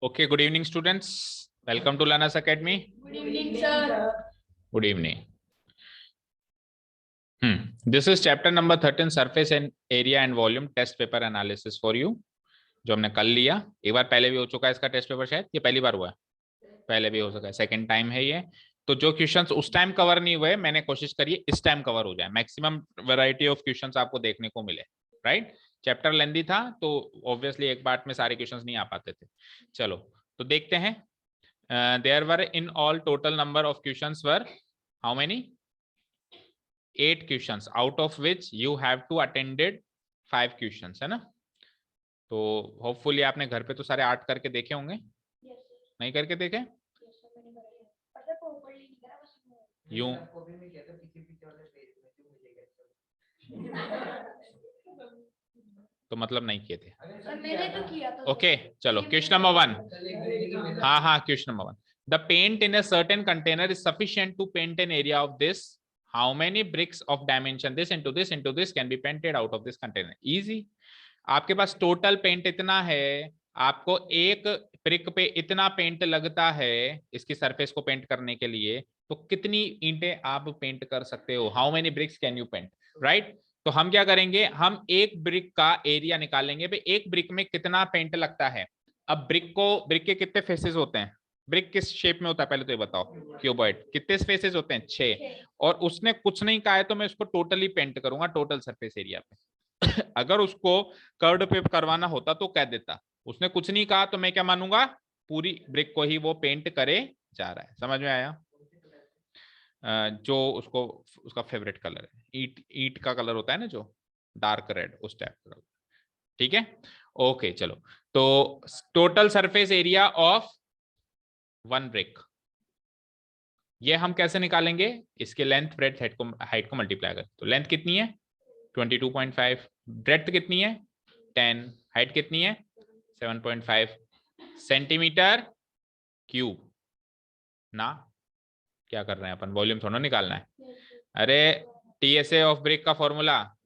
Okay, good evening, students. Welcome to Learners Academy. Good evening, sir. Good evening. This is chapter number 13, surface and area and volume test paper analysis for you. जो हमने कल लिया, एक बार पहले भी हो चुका है इसका टेस्ट पेपर, शायद ये पहली बार हुआ है, पहले भी हो सका है, सेकंड टाइम है ये। तो जो क्वेश्चंस उस टाइम कवर नहीं हुए, मैंने कोशिश करी है इस टाइम कवर हो जाए, मैक्सिमम वैरायटी ऑफ क्वेश्चंस आपको देखने को मिले, राइट। चैप्टर लेंदी था तो ऑब्वियसली एक पार्ट में सारे क्वेश्चंस नहीं आ पाते थे। चलो तो देखते हैं। there were in all total number of questions were how many? 8 questions, out of which you have to attended 5 questions, है ना। तो होपफुली आपने घर पे तो सारे 8 करके देखे होंगे। नहीं करके देखे? यूं तो मतलब नहीं किए थे। मैंने तो किया था। ओके चलो क्वेश्चन नंबर 1। हाँ question number 1। The paint in a certain container is sufficient to paint an area of this. How many bricks of dimension this into this can be painted out of this container? Easy. आपके पास total paint इतना है, आपको एक brick पे इतना paint लगता है इसकी सरफेस को पेंट करने के लिए, तो कितनी ईंटें आप पेंट कर सकते हो? How many bricks can you paint, right. तो हम क्या करेंगे, हम एक ब्रिक का एरिया निकालेंगे, भाई एक ब्रिक में कितना पेंट लगता है। अब ब्रिक के कितने फेसेस होते हैं? ब्रिक किस शेप में होता है पहले तो ये बताओ। क्यूबॉइड। कितने फेसेस होते हैं? 6। और उसने कुछ नहीं कहा है तो मैं उसको टोटली पेंट करूंगा टोटल सरफेस एरिया पे। अगर उसको कर्व्ड पे करवाना होता तो कह देता, उसने कुछ नहीं कहा तो मैं क्या मानूंगा, पूरी ब्रिक को ही वो पेंट करे जा रहा है। समझ में आया? जो उसको उसका फेवरेट कलर है, ईट का कलर होता है ना जो डार्क रेड, उस टाइप का। ठीक है ओके चलो। तो total surface area of 1 brick, ये हम कैसे निकालेंगे? इसके लेंथ ब्रेड्थ हाइट को मल्टीप्लाई कर। तो लेंथ कितनी है? 22.5। ब्रेड्थ कितनी है? 10। हाइट कितनी है? 7.5 सेंटीमीटर क्यूब ना। क्या कर रहे हैं अपन, वॉल्यूम थोड़ा निकालना है। अरे टीएसए ऑफ ब्रिक का formula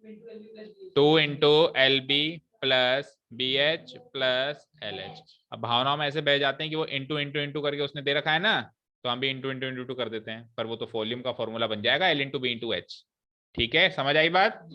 2 into L B plus B H plus L H. अब भावनाओं में ऐसे बह जाते हैं कि वो इंटू इंटू इंटू करके उसने दे रखा है ना, तो हम भी इंटू इंटू इंटू कर देते हैं, पर वो तो वॉल्यूम का फॉर्मूला बन जाएगा L into B into H. ठीक है समझ आई बात?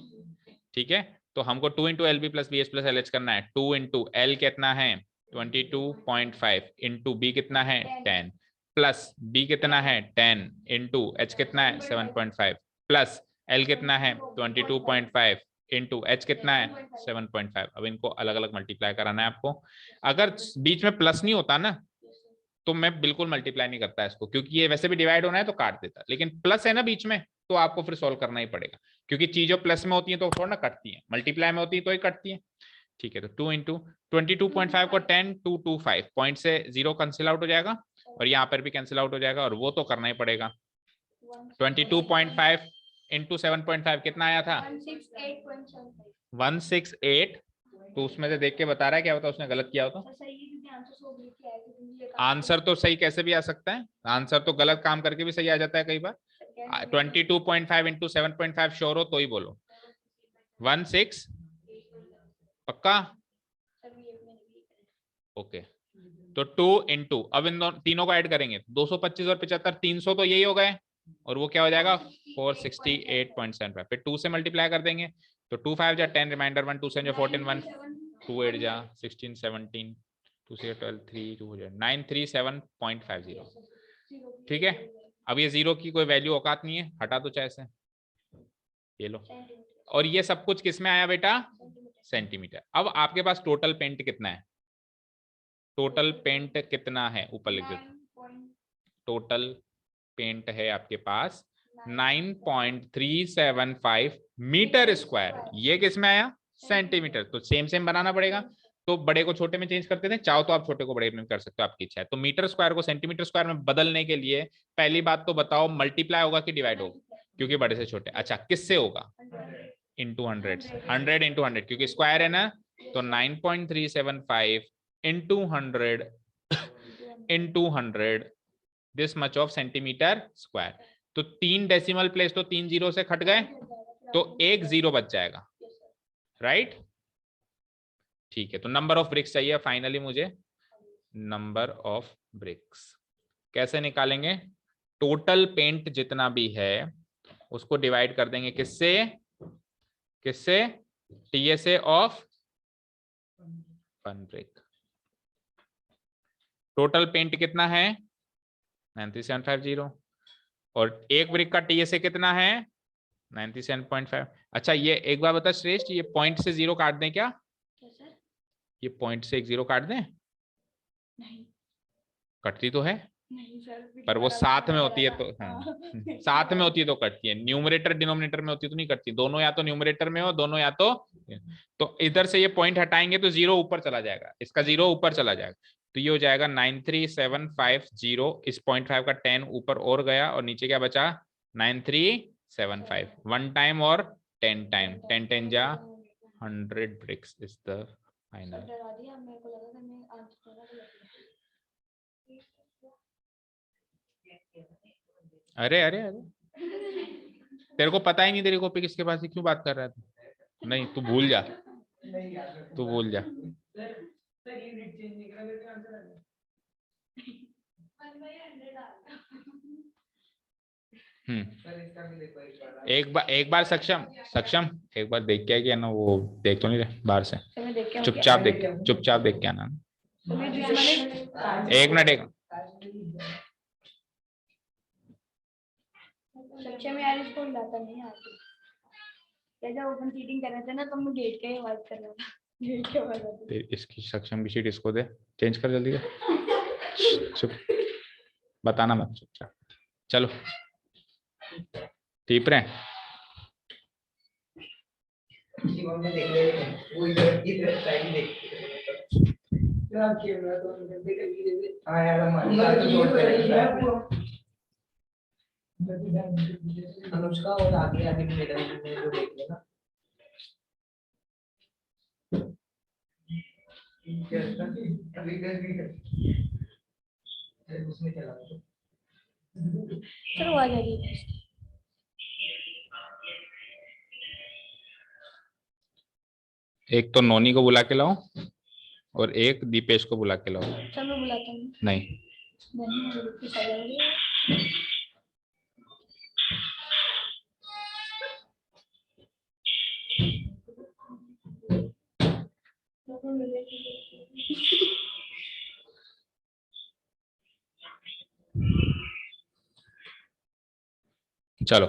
ठीक है तो हमको 2 into L B plus B H plus L H करना है। 2 इंटू एल कितना है? 22.5 इंटू बी कितना है? 10 प्लस बी कितना है? 10 इंटू एच कितना है? 7.5 प्लस एल कितना है? 22.5 इंटू एच कितना है? 7.5। अब इनको अलग अलग मल्टीप्लाई कराना है आपको। अगर बीच में प्लस नहीं होता ना तो मैं बिल्कुल मल्टीप्लाई नहीं करता इसको, क्योंकि ये वैसे भी डिवाइड होना है तो काट देता, लेकिन प्लस है ना बीच में तो आपको फिर सॉल्व करना ही पड़ेगा, क्योंकि चीजों प्लस में होती है तो थोड़ा ना कटती है, मल्टीप्लाई में होती है तो ही कटती है। ठीक है तो 2 इंटू 22.5 को 10 225 पॉइंट से 0 कैंसिल आउट हो जाएगा, और यहाँ पर भी कैंसिल आउट हो जाएगा, और वो तो करना ही पड़ेगा। 22.5 इंटू 7.5 कितना आया था? 168। तो उसमें से देख के बता रहा है क्या होता, उसने गलत किया होता। आंसर तो सही कैसे भी आ सकता है, आंसर तो गलत काम करके भी सही आ जाता है कई बार। 22.5 इंटू 7.5 श्योर हो तो ही बोलो। 16 पक्का? ओके तो 2 इंटू, अब इन तीनों को ऐड करेंगे 225 और 75 300 तो यही हो गए, और वो क्या हो जाएगा 468.75। फिर 2 से मल्टीप्लाई कर देंगे तो 2 5 जा 10 रिमाइंडर 1 2 7 जा 14 1 2 8 जा 16 17 2 से 12 3 2 हो जाए 937.50। ठीक है अब ये 0 की कोई वैल्यू औकात नहीं है, हटा दो चाहे से, ये लो। और ये सब कुछ किस में आया बेटा? सेंटीमीटर। अब आपके पास टोटल पेंट कितना है? टोटल पेंट कितना है ऊपर लिख दो। टोटल पेंट है आपके पास 9.375 मीटर स्क्वायर। ये किस में आया? सेंटीमीटर। तो सेम बनाना पड़ेगा, तो बड़े को छोटे में चेंज करते थे, चाहो तो आप छोटे को बड़े में कर सकते हो, आपकी इच्छा है। तो मीटर स्क्वायर को सेंटीमीटर स्क्वायर में बदलने के लिए पहली बात तो बताओ मल्टीप्लाई होगा कि डिवाइड होगा, क्योंकि बड़े से छोटे। अच्छा किससे होगा? इंटू 100। 100 इंटू 100 क्योंकि स्क्वायर है ना, तो 9.375 into 100 into 100 this much of centimetre square. तो 3 डेसिमल प्लेस तो 3 जीरो से खट गए, तो 1 जीरो बच जाएगा, राइट। ठीक है तो नंबर ऑफ ब्रिक्स चाहिए फाइनली मुझे, नंबर ऑफ ब्रिक्स। कैसे निकालेंगे? टोटल पेंट जितना भी है उसको डिवाइड कर देंगे किससे? किससे? TSA of 1 brick. Total paint कितना है? 93750। और एक ब्रिक का टीएसए कितना है? 97.5। अच्छा ये एक बार बता श्रेष्ठ, ये पॉइंट से 0 काट दें क्या? क्या सर? ये पॉइंट से एक 0 काट दें? नहीं कटती तो है, नहीं सर, पर वो साथ में होती है तो हाँ हाँ। साथ में होती है तो कटती है। न्यूमरेटर डिनोमिनेटर में होती तो नहीं कटती। दोनों या तो न्यूमरेटर में हो, दोनों या तो इधर से ये पॉइंट हटाएंगे तो 0 ऊपर चला जाएगा, इसका 0 ऊपर चला जाएगा। तो ये हो जाएगा 93750। इस 0.5 का 10 ऊपर और गया और नीचे क्या बचा? 9375। 1 टाइम और 10 टाइम, 10 10 जा 100 bricks is the final। डरा दिया मेरे को, लगा था मैं आंसर गलत दिया। अरे अरे अरे, तेरे को पता ही नहीं तेरी कॉपी किसके पास है, क्यों बात कर रहा है तू? नहीं तू भूल जा, तू भूल जा। एक बार सक्षम सक्षम एक बार देख के आए क्या ना, वो देख तो नहीं रहे बाहर से, तो मैं देख के चुपचाप देख के आना। एक मिनट सच्चे में यार इसको लाता नहीं आती। जैसे ओपन सीटिंग कर रहे थे ना, तो मैं गेट के आवाज कर रहा था। गेट के आवाज आती थी। इसकी सक्षम की शीट इसको दे, चेंज कर जल्दी से। चुप, बताना मत, चुपचाप चलो। ठीक रहे? अनुष्का और आगे आगे मेरा जो देख लेना उसमें चला चलो आ जाइए। एक तो नोनी को बुला के लाओ और एक दीपेश को बुला के लाओ। चलो मैं बुलाता हूँ। नहीं नहीं मुझे कुछ आ जाएगा। चलो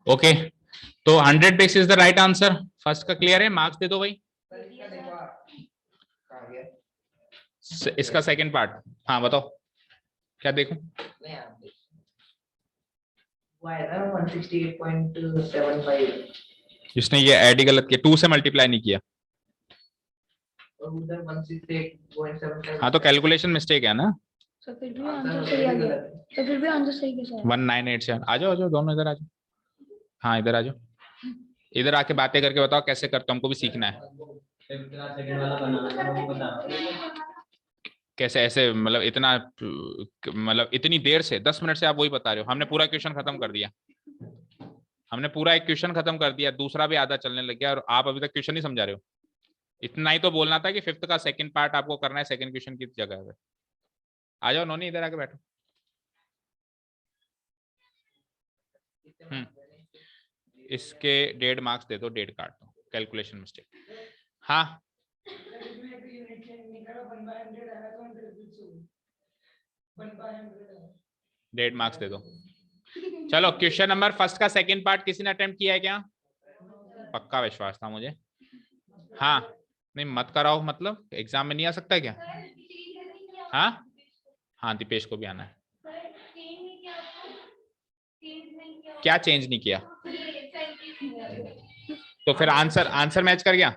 ओके, तो 100 bricks is the right answer. First का क्लियर है, मार्क्स दे दो भाई। इसका सेकंड पार्ट, हाँ बताओ क्या देखूं? इसने ये ऐड ही गलत किया, 2 से मल्टीप्लाई नहीं किया। उधर 168.75। हाँ तो कैलकुलेशन मिस्टेक है ना। तो फिर भी आंसर सही आ गया। तो फिर भी आंसर सही कैसे आया? 1987। आ जाओ दोनों इधर आ जाओ। हाँ इधर आ जाओ, इधर आके बातें करके बताओ कैसे करते हो, हमको भी सीखना है। कैसे ऐसे मतलब इतना मतलब इतनी देर से 10 मिनट से आप वही बता रहे हो। हमने पूरा क्वेश्चन खत्म कर दिया, हमने पूरा एक क्वेश्चन खत्म कर दिया, दूसरा भी आधा चलने लग गया और आप अभी तक क्वेश्चन नहीं समझा रहे हो। इतना ही तो बोलना था कि 5th का सेकंड पार्ट आपको करना है सेकंड क्वेश्चन की जगह पे। आ जाओ नोनी इधर आके बैठो। इसके 1.5 मार्क्स दे दो, 1.5 काट दो, कैलकुलेशन मिस्टेक। हाँ 1.5 मार्क्स दे दो। चलो क्वेश्चन नंबर फर्स्ट का सेकंड पार्ट किसी ने अटेम्प्ट किया है क्या? पक्का विश्वास था मुझे। हाँ नहीं मत कराओ, मतलब एग्जाम में नहीं आ सकता क्या? हाँ हाँ दीपेश को भी आना है। क्या चेंज नहीं किया? तो फिर आंसर मैच कर गया।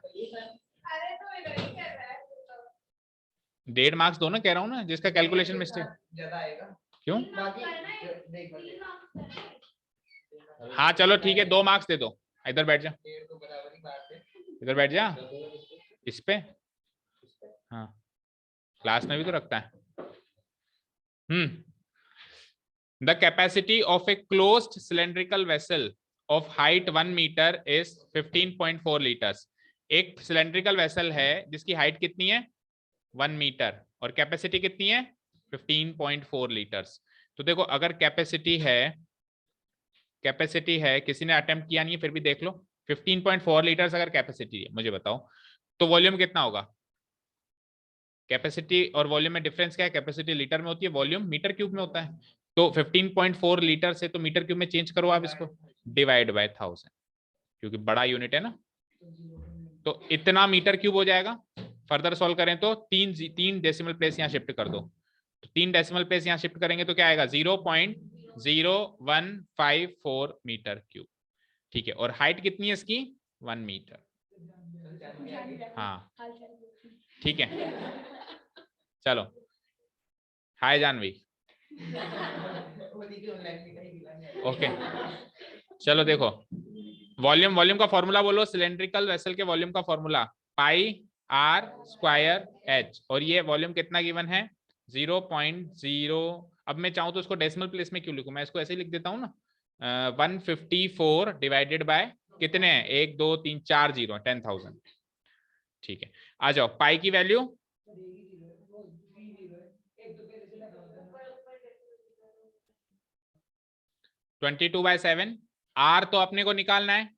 1.5 मार्क्स दो ना, कह रहा हूँ ना, जिसका कैलकुलेशन मिस्टेक ज्यादा आएगा। क्यों? हाँ चलो ठीक है, 2 मार्क्स दे दो। इधर बैठ जा, इधर बैठ जा, इस पे। हाँ क्लास में भी तो रखता है। The capacity of a closed cylindrical vessel of height 1 meter is 15.4 liters. एक सिलेंड्रिकल वेसल है जिसकी हाइट कितनी है 1 मीटर और कैपेसिटी कितनी है 15.4 लीटर्स। तो देखो अगर कैपेसिटी है, किसी ने अटेम्प्ट किया नहीं है फिर भी देख लो, 15.4 लीटर्स अगर कैपेसिटी है, मुझे बताओ तो वॉल्यूम कितना होगा? कैपेसिटी और वॉल्यूम में डिफरेंस क्या है? कैपेसिटी लीटर में होती है, वॉल्यूम मीटर क्यूब में होता है। तो 15.4 लीटर से तो मीटर क्यूब में चेंज करो आप इसको, डिवाइड बाय 1000, क्योंकि बड़ा यूनिट है ना, तो इतना मीटर क्यूब हो जाएगा। फर्दर सॉल्व करें तो तीन डेसिमल प्लेस यहाँ शिफ्ट कर दो, तो 3 डेसिमल प्लेस यहाँ शिफ्ट करेंगे तो क्या आएगा 0.0154 मीटर क्यूब। ठीक है, और हाइट कितनी है इसकी 1 मीटर। हाँ ठीक है, चलो हाय जानवी। ओके चलो देखो, वॉल्यूम का फॉर्मूला बोलो, सिलेंड्रिकल वेसल के वॉल्यूम का formula pi R square H, और ये वॉल्यूम कितना गिवन है 0.0। अब मैं चाहूं तो इसको डेसिमल प्लेस में क्यों लिखूं, मैं इसको ऐसे ही लिख देता हूं ना, 154 डिवाइडेड बाय कितने हैं 1 2 3 4 जीरो 10,000। ठीक है, आ जाओ पाई की वैल्यू 22/7, आर तो अपने को निकालना है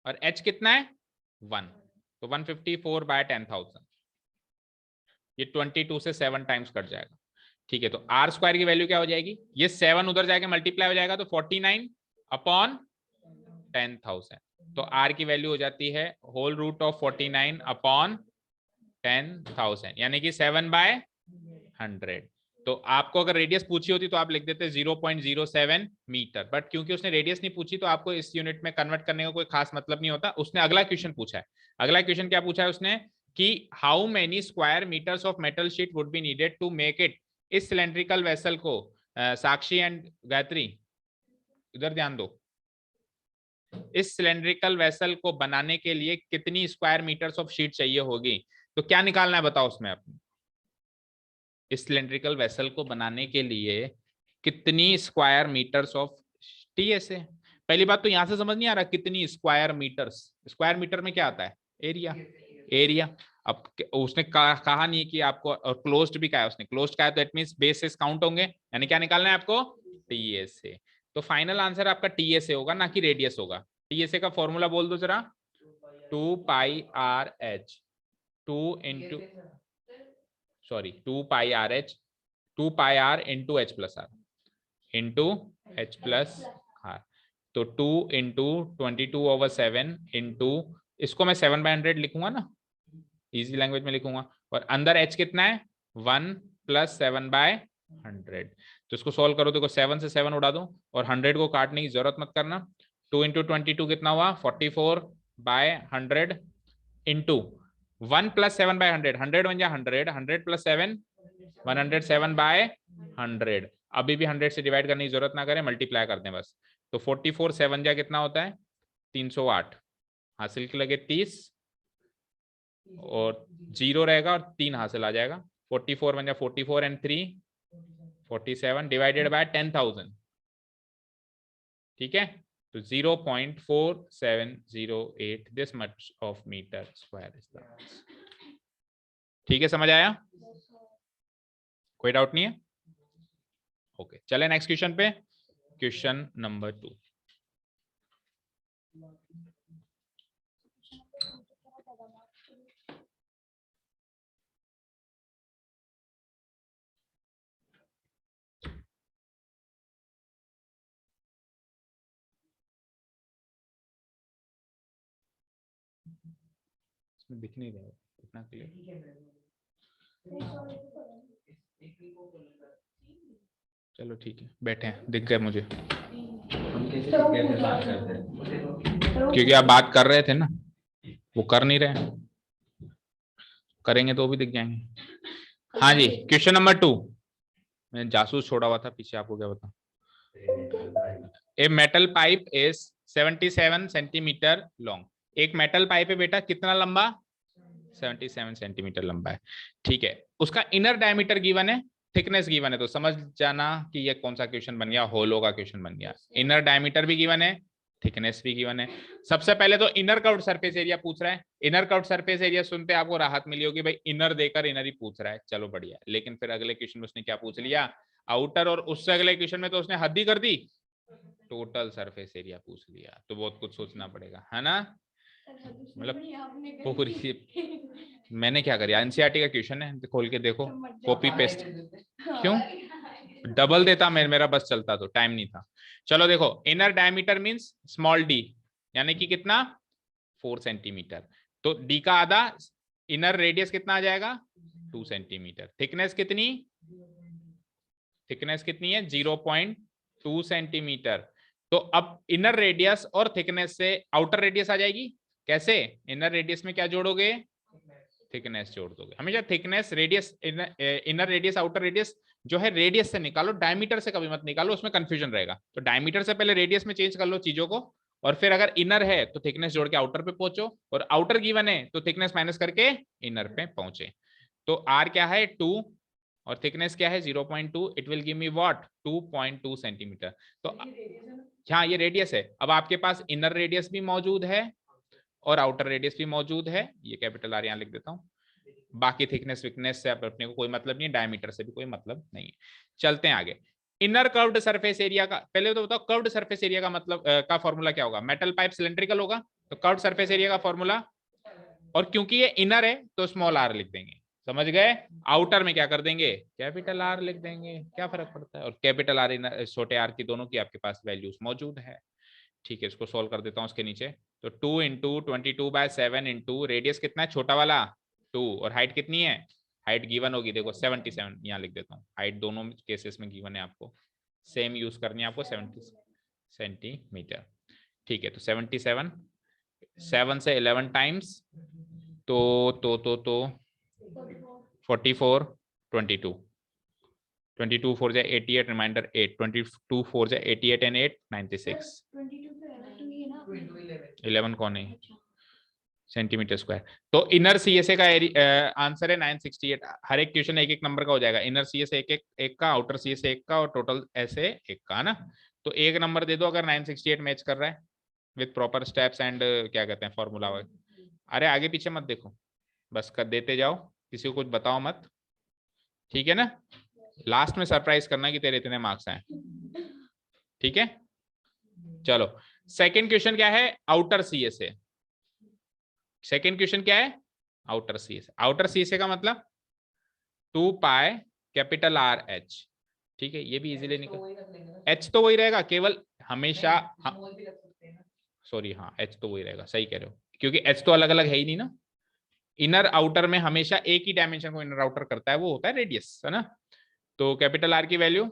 और एच कितना है 1, तो 154/10,000, ये 22 से 7 टाइम्स कट जाएगा। ठीक है, तो आर स्क्वायर की वैल्यू क्या हो जाएगी, ये 7 उधर जाके मल्टीप्लाई हो जाएगा तो 49/10,000, तो आर की वैल्यू हो जाती है होल रूट ऑफ 49/10,000 यानी कि 7/100। तो आपको अगर रेडियस पूछी होती तो आप लिख देते 0.07 मीटर, बट क्योंकि उसने रेडियस नहीं पूछी तो आपको इस यूनिट में कन्वर्ट करने का कोई खास मतलब नहीं होता। उसने अगला क्वेश्चन पूछा है, अगला क्वेश्चन क्या पूछा है उसने कि how many square metres of metal sheet would be needed to make it, इस सिलेंड्रिकल वेसल को साक्षी एंड गायत्री इधर ध्यान दो, इस सिलेंड्रिकल वेसल को बनाने के लिए कितनी स्क्वायर मीटर्स ऑफ शीट चाहिए होगी, तो क्या निकालना है बताओ उसमें अपने, इस सिलेंड्रिकल वेसल को बनाने के लिए कितनी स्क्वायर मीटर्स ऑफ टीएसए। पहली बात तो यहां से समझ नहीं आ रहा कितनी स्क्वायर मीटर्स, स्क्वायर मीटर में क्या आता है एरिया। अब उसने कहा नहीं कि आपको, और क्लोज्ड भी कहा है उसने, क्लोज्ड कहा है तो इट मींस बेसिस काउंट होंगे, यानी क्या निकालना है आपको टीएसए। तो फाइनल आंसर आपका टीएसए होगा ना कि रेडियस होगा। टीएसए का फॉर्मूला बोल दो जरा, 2πRh 2πR into h plus r तो 2 into 22/7 into, इसको मैं 7/100 लिखूंगा ना, इजी लैंग्वेज में लिखूंगा, और अंदर h कितना है 1 + 7/100। तो इसको सॉल्व करो, देखो 7 से 7 उड़ा दो और 100 को काटने की जरूरत मत करना। 2 into 22 कितना हुआ 44/100 इंटू 1 + 7/100, 100 बन जाए 100, 100 + 7 107/100। अभी भी 100 से डिवाइड करने की जरूरत ना करें, मल्टीप्लाई कर दें बस। तो 44 7 जा कितना होता है 308, हासिल के लगे 30 और 0 रहेगा और 3 हासिल आ जाएगा। 44 बन जाए 44 and 3 47 डिवाइडेड बाय 10,000। ठीक है, तो 0.4708 this much of metre square is the answer. ठीक है, समझ आया, कोई डाउट नहीं है? ओके चले नेक्स्ट क्वेश्चन पे, क्वेश्चन नंबर 2। इसमें दिख नहीं रहा है इतना क्लियर, चलो ठीक है, बैठे हैं, दिख गए मुझे, क्योंकि आप बात कर रहे थे ना, वो कर नहीं रहे, करेंगे तो भी दिख जाएंगे। हाँ जी, क्वेश्चन नंबर 2, मैंने जासूस छोड़ा हुआ था पीछे, आपको क्या बताऊं। A metal pipe is 77 centimetre long, एक मेटल पाइप है बेटा, कितना लंबा 77 सेंटीमीटर लंबा है। ठीक है, उसका इनर डायमीटर गिवन है, थिकनेस गिवन है, तो समझ जाना कि ये कौन सा क्वेश्चन बन गया, होलो का क्वेश्चन बन गया। इनर डायमीटर भी गिवन है, थिकनेस भी गिवन है। सबसे पहले तो इनर कर्व्ड सरफेस एरिया पूछ रहा है। इनर कर्व्ड सरफेस एरिया सुनते आपको राहत मिली होगी, भाई इनर देकर इनर ही पूछ रहा है, चलो बढ़िया। लेकिन फिर अगले क्वेश्चन में उसने क्या पूछ लिया, आउटर, और उससे अगले क्वेश्चन में तो उसने हद ही कर दी, टोटल सरफेस एरिया पूछ लिया। तो बहुत कुछ सोचना पड़ेगा, है ना। मतलब पूरी मैंने क्या करिए, एनसीईआरटी का क्वेश्चन है, खोल के देखो, कॉपी पेस्ट। क्यों डबल देता मैं, मेरा बस चलता तो, टाइम नहीं था। चलो देखो, inner diameter means small D, यानी कि कितना 4 सेंटीमीटर। तो डी का आधा, इनर रेडियस कितना आ जाएगा 2 सेंटीमीटर। थिकनेस कितनी, थिकनेस कितनी है 0.2 सेंटीमीटर। तो अब इनर रेडियस और थिकनेस से आउटर रेडियस आ जाएगी। कैसे, इनर रेडियस में क्या जोड़ोगे, थिकनेस जोड़ दोगे। हमेशा thickness radius, inner radius outer radius जो है रेडियस से निकालो, डायमीटर से कभी मत निकालो, उसमें कंफ्यूजन रहेगा। तो डायमीटर से पहले रेडियस में चेंज कर लो चीजों को, और फिर अगर इनर है तो थिकनेस जोड़ के आउटर पे पहुंचो, और आउटर गिवन है तो थिकनेस माइनस करके इनर पे पहुंचे। तो आर क्या है 2 और थिकनेस क्या है 0.2, it will give me what 2.2 centimetre. तो हाँ ये रेडियस है। अब आपके पास इनर रेडियस भी मौजूद है और आउटर रेडियस भी मौजूद है, ये कैपिटल आर यहाँ लिख देता हूँ। बाकी थिकनेस विकनेस से अपने को कोई मतलब नहीं है, डायमीटर से भी कोई मतलब नहीं है। चलते हैं आगे। इनर कर्व्ड सरफेस एरिया का, पहले तो बताओ कर्व्ड सरफेस एरिया का मतलब का फॉर्मूला क्या होगा, मेटल पाइप सिलेंड्रिकल होगा, तो कर्व्ड सरफेस एरिया का फॉर्मूला, और क्योंकि ये इनर है तो स्मॉल आर लिख देंगे, समझ गए। आउटर में क्या कर देंगे, कैपिटल आर लिख देंगे, क्या फर्क पड़ता है। और कैपिटल आर इनर छोटे आर की दोनों की आपके पास वैल्यूज मौजूद है। ठीक है, इसको सोल्व कर देता हूँ उसके नीचे। तो 2 इंटू 22/7 इंटू रेडियस कितना है छोटा वाला 2, और हाइट कितनी है, हाइट गिवन होगी देखो 77, यहाँ लिख देता हूँ। हाइट दोनों केसेस में गिवन है, आपको सेम यूज करनी है, आपको 70 सेंटीमीटर। ठीक है, तो 77, 7 से 11 टाइम्स, तो 44, 22, 22 4 जा 88, रिमाइंडर 8, 22 4 जा 88 एंड 8 96, 11 कौन है सेंटीमीटर स्क्वायर। तो इनर सीएसए का आंसर है 968। हर एक क्वेश्चन एक एक नंबर का हो जाएगा, इनर सीएसए एक का, आउटर सीएसए एक का, और टोटल ऐसे एक का, है ना। तो एक नंबर दे दो अगर 968 मैच कर रहा है विद प्रॉपर स्टेप्स एंड क्या कहते हैं फॉर्मूला। अरे आगे पीछे मत देखो, बस कर देते जाओ, किसी को कुछ बताओ मत, ठीक है ना। लास्ट में सरप्राइज करना कि तेरे इतने मार्क्स आए, ठीक है। चलो सेकंड क्वेश्चन क्या है, आउटर सीएसए। सेकेंड क्वेश्चन क्या है, आउटर सीएसए। आउटर सीएसए का मतलब 2 पाई कैपिटल आर एच, ठीक है, ये भी इजीली निकल, एच तो वही रहेगा केवल हमेशा, सॉरी हाँ एच तो वही रहेगा, सही कह रहे हो, क्योंकि एच तो अलग अलग है ही नहीं ना। इनर आउटर में हमेशा एक ही डायमेंशन को इनर आउटर करता है, वो होता है रेडियस, है ना। तो कैपिटल आर की वैल्यू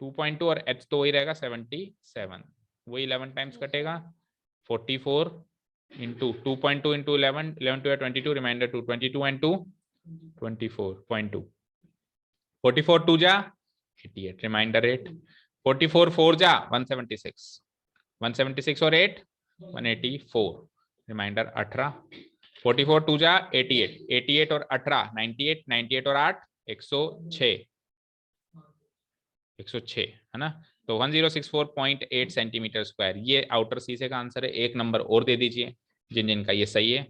2.2 और एच तो वही रहेगा 77, वही 11 टाइम्स कटेगा, 44 into 2.2 into 11, 11 two 22, remainder 2, 22 and 2 24.2, 44 2 जा 88, रिमाइंडर 8, 44 4 जा 176, 176 और 8 184, रिमाइंडर 18, 44 2 जा 88, 88 और 18 98, 98 और 8 106, 106, है ना। तो 1064.8 सेंटीमीटर स्क्वायर, ये आउटर सीसे का आंसर है। एक नंबर और दे दीजिए जिन जिन का ये सही है,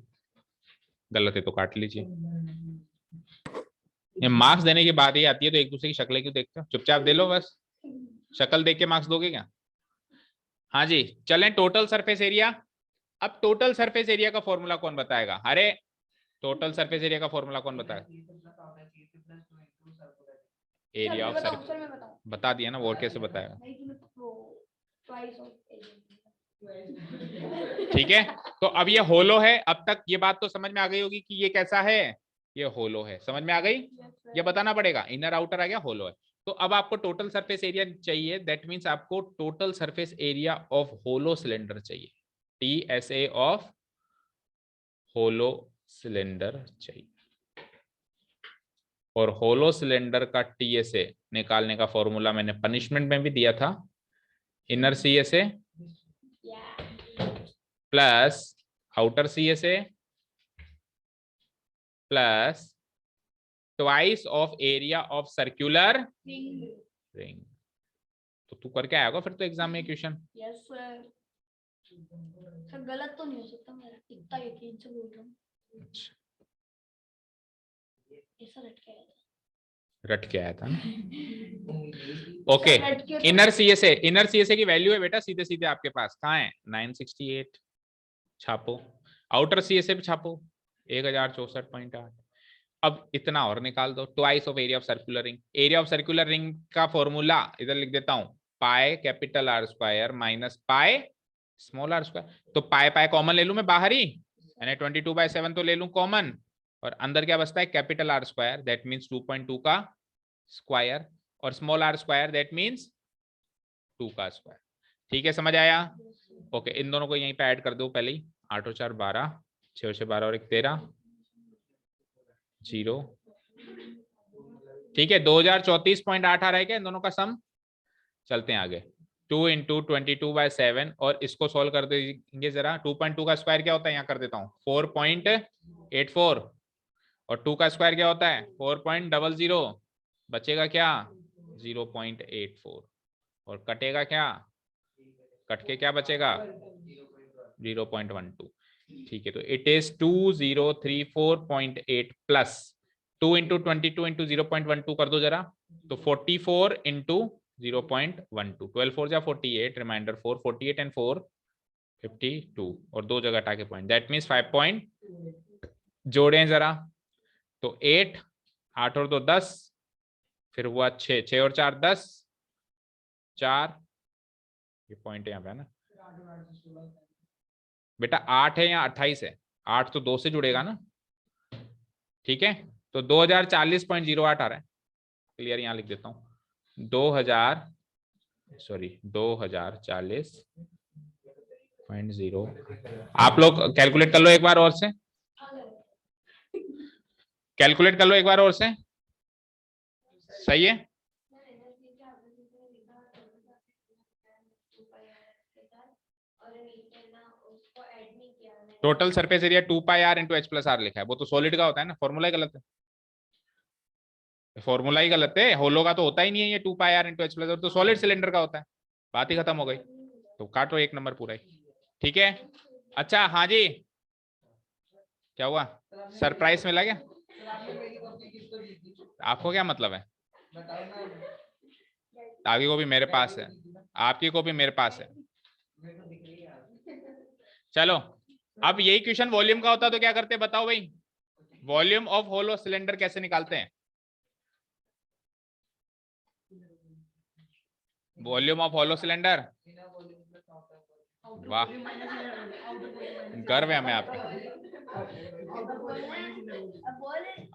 गलत है तो काट लीजिए। ये मार्क्स देने की बात ही आती है तो एक दूसरे की शक्लें क्यों देखते हो, चुपचाप दे लो बस, शक्ल देख के मार्क्स दोगे क्या। हाँ जी चलें, टोटल सरफेस एरिया। अब टोटल सरफेस एरिया का फॉर्मूला कौन बताएगा, अरे टोटल सरफेस एरिया का फॉर्मूला कौन बताएगा, एरिया ऑफ सर्कल बता दिया ना, वो और कैसे बताएगा। ठीक है, तो अब ये होलो है, अब तक ये बात तो समझ में आ गई होगी कि ये कैसा है, ये होलो है, समझ में आ गई। ये बताना पड़ेगा, इनर आउटर आ गया, होलो है। तो अब आपको टोटल सरफेस एरिया चाहिए, दैट मींस आपको total surface area of hollow cylinder चाहिए, TSA ऑफ होलो सिलेंडर चाहिए। और होलो सिलेंडर का TSA निकालने का फॉर्मूला मैंने पनिशमेंट में भी दिया था, inner CSA plus outer CSA plus twice of area of circular ring. तो तू करके आएगा फिर तो एग्जाम में क्वेश्चन। Yes sir. सर गलत तो नहीं हो सकता, मेरा इतना यकीन से बोल रहा हूँ। ऐसा रट के आया था। रट के आया था ना। उम्मीद ओके, सर, रट के तो- इनर सीएसए की वैल्यू है बेटा सीधे सीधे आपके पास, कहाँ है 968, छापो। आउटर सीएसए भी छापो 1064.8। अब इतना और निकाल दो, twice of area of circular ring. Area of circular ring का फॉर्मूला इधर लिख देता हूं, pi capital R square minus pi small R square. तो पाई पाई कॉमन ले लूं मैं बाहर ही, यानी 22/7 तो ले लूं कॉमन, और अंदर क्या बचता है capital R square, that means 2.2 का स्क्वायर, और small R square that means 2 का स्क्वायर। ठीक है, समझ आया? ओके, इन दोनों को यहीं पे ऐड कर दो पहले ही, 8 और 4 12, 6 और 6 12 और 1 13, 0। ठीक है, 2034.8 आ रहा है क्या इन दोनों का सम? चलते हैं आगे। 2 × 22/7, और इसको सॉल्व कर देंगे जरा। 2.2 का स्क्वायर क्या होता है, यहाँ कर देता हूँ 4.84, और 2 का स्क्वायर क्या होता है 4.00, बचेगा क्या 0.84, और कटेगा क्या, कट के क्या बचेगा 0.12। ठीक है, तो इट इज 2034.8 प्लस 2 × 22 × 0.12 कर दो जरा, तो 44 × 0.12, 12 4 जा 48, रिमाइंडर 4, 48 एंड 4 52, और दो जगह हटा के पॉइंट, दैट मीन्स 5 पॉइंट जोड़े जरा, तो 8, 8 और 2 10, फिर हुआ 6, 6 और 4 10, 4, ये पॉइंट यहाँ पे है ना बेटा, 8 है या 28 है, 8 तो 2 से जुड़ेगा ना। ठीक है, तो 2040.08 आ रहा है, क्लियर, यहाँ लिख देता हूँ 2040.0। आप लोग कैलकुलेट कर लो एक बार और से, कैलकुलेट कर लो एक बार और से, सही है? Total surface area 2πr × h+r लिखा है, वो तो सॉलिड का होता है ना, फॉर्मूला ही गलत है, फॉर्मूला ही गलत है। होलो का तो होता ही नहीं है ये 2πr × h+r, तो सॉलिड सिलेंडर का होता है, बात ही खत्म हो गई। तो काटो एक नंबर पूरा ही, ठीक है। अच्छा हाँ जी, क्या हुआ, सरप्राइज मिला क्या? आपको क्या मतलब है? आपकी कॉपी मेरे पास है, आपकी कॉपी मेरे पास है। चलो, अब यही क्वेश्चन वॉल्यूम का होता तो क्या करते बताओ भाई, वॉल्यूम ऑफ होलो सिलेंडर कैसे निकालते हैं? वॉल्यूम ऑफ होलो सिलेंडर, वाह, गर्व है हमें आप पे।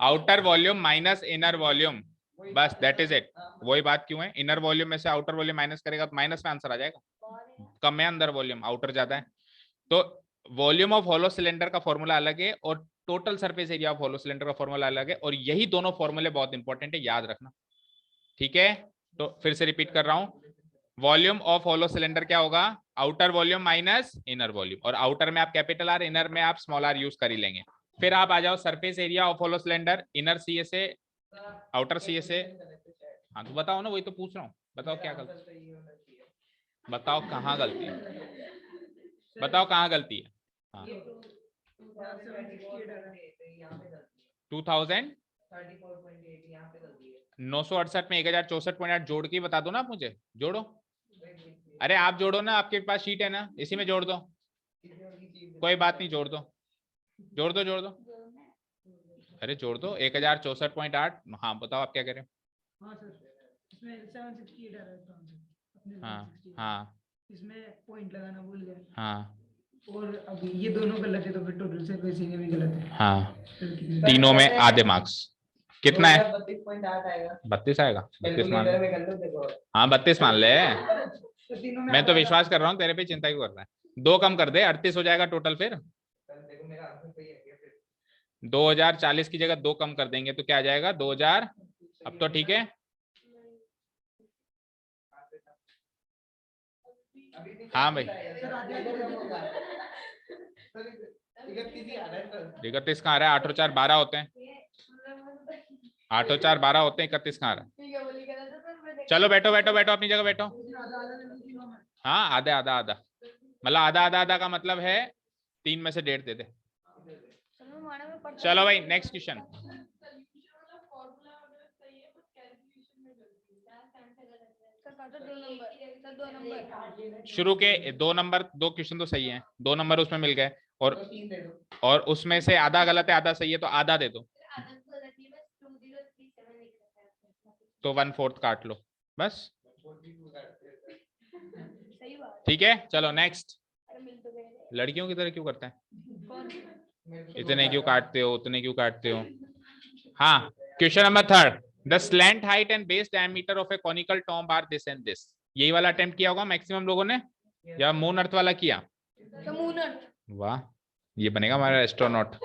Outer volume minus inner volume, बस दैट इज इट। वही बात क्यों है, इनर वॉल्यूम में से आउटर वॉल्यूम माइनस करेगा तो माइनस में आंसर आ जाएगा, कम है अंदर वॉल्यूम, आउटर ज्यादा है। तो वॉल्यूम ऑफ होलो सिलेंडर का फॉर्मूला अलग है और total surface area of hollow cylinder का फॉर्मूला अलग है, और यही दोनों फॉर्मूले बहुत इंपॉर्टेंट है, याद रखना। ठीक है, तो फिर से रिपीट कर रहा हूं, वॉल्यूम ऑफ होलो सिलेंडर क्या होगा, outer volume minus inner volume, और आउटर में आप कैपिटल आर, इनर में आप स्मॉल आर यूज कर ही लेंगे। फिर आप आ जाओ surface area of hollow cylinder, inner CSA outer CSA. हाँ तो बताओ ना, वही तो पूछ रहा हूँ, बताओ क्या गलती, बताओ कहाँ गलती है, बताओ कहाँ गलती है। हाँ 2000 968 में 1064.8 जोड़ के बता दो ना आप मुझे, जोड़ो। अरे आप जोड़ो ना, आपके पास शीट है ना, इसी में जोड़ दो, कोई बात नहीं, जोड़ दो, जोड़ दो, जोड़ दो, अरे जोड़ दो 1064.8। हाँ बताओ आप क्या कह रहे हो। हाँ सर, इसमें 768 आ रहा है अपने हाँ 768, हाँ इसमें पॉइंट लगाना भूल गए, हाँ और अब ये दोनों गलत है तो फिर टोटल सरफेस एरिया भी गलत है। हाँ, फिर कितने? तीनों में आधे मार्क्स। कितना है? 32.8 आएगा, 32 आएगा, 32 मान ले। कैलकुलेटर में कर लो देखो। हाँ 32 मान ले, तो तीनों में मैं तो आधा- विश्वास कर रहा हूँ तेरे पे, चिंता क्यों कर रहा है। 2 कम कर दे, 38 हो जाएगा टोटल। फिर देखो मेरा आंसर सही है क्या फिर? 2040 की जगह 2 कम कर देंगे तो क्या आ जाएगा 2000। अब तो ठीक है, हाँ भाई 31 कहाँ आ रहा है, 8 और 4 12 होते हैं, 8 और 4 12 होते हैं, 31 कहाँ आ रहा है। चलो बैठो बैठो बैठो, अपनी जगह बैठो। हाँ आधा आधा आधा, मतलब आधा आधा आधा का मतलब है 3 में से 1.5 दे दे। सर मैं माना में पढ़ता चलो हूँ। भाई नेक्स्ट क्वेश्चन। सर कहा था 2 नंबर, सर 2 नंबर। शुरू के 2 नंबर 2 क्वेश्चन तो सही है, 2 नंबर उसमें मिल गए और तो 3 दे दो। और उसमें से आधा गलत है आधा सही है तो आधा दे दो, तो 1/4 काट लो बस। सही बात। ठीक है चलो नेक्स्ट। अरे मिल तो गए थे। लड़कियों की तरह क्यों करते हैं, कौन? इतने क्यों काटते हो उतने क्यों काटते हो। हाँ question number 3, the slant height and base diameter of a conical tomb are this and this. यही वाला अटेम्प्ट किया होगा मैक्सिमम लोगों ने, या मून अर्थ वाला किया। तो मून अर्थ। वाह ये बनेगा हमारा एस्ट्रोनॉट। सर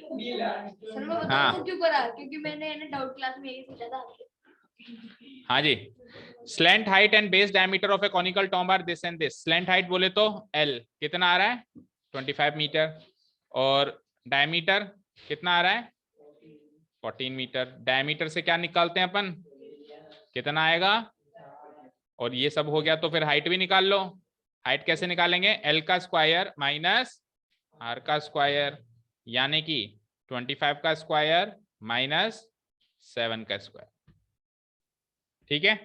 मैं बताऊं हाँ। वो क्यों करा, क्योंकि मैंने ना डाउट क्लास में यही पूछा था। हाँ जी, slant height and base diameter of a conical tomb are this and this. Slant height बोले तो L कितना आ रहा है 25 मीटर, और डायमीटर कितना आ रहा है 14 मीटर। डायमीटर से क्या निकालते हैं अपन, कितना आएगा, और ये सब हो गया तो फिर हाइट भी निकाल लो। हाइट कैसे निकालेंगे, L का स्क्वायर माइनस R का स्क्वायर, यानी कि 25 का स्क्वायर माइनस 7 का स्क्वायर। ठीक है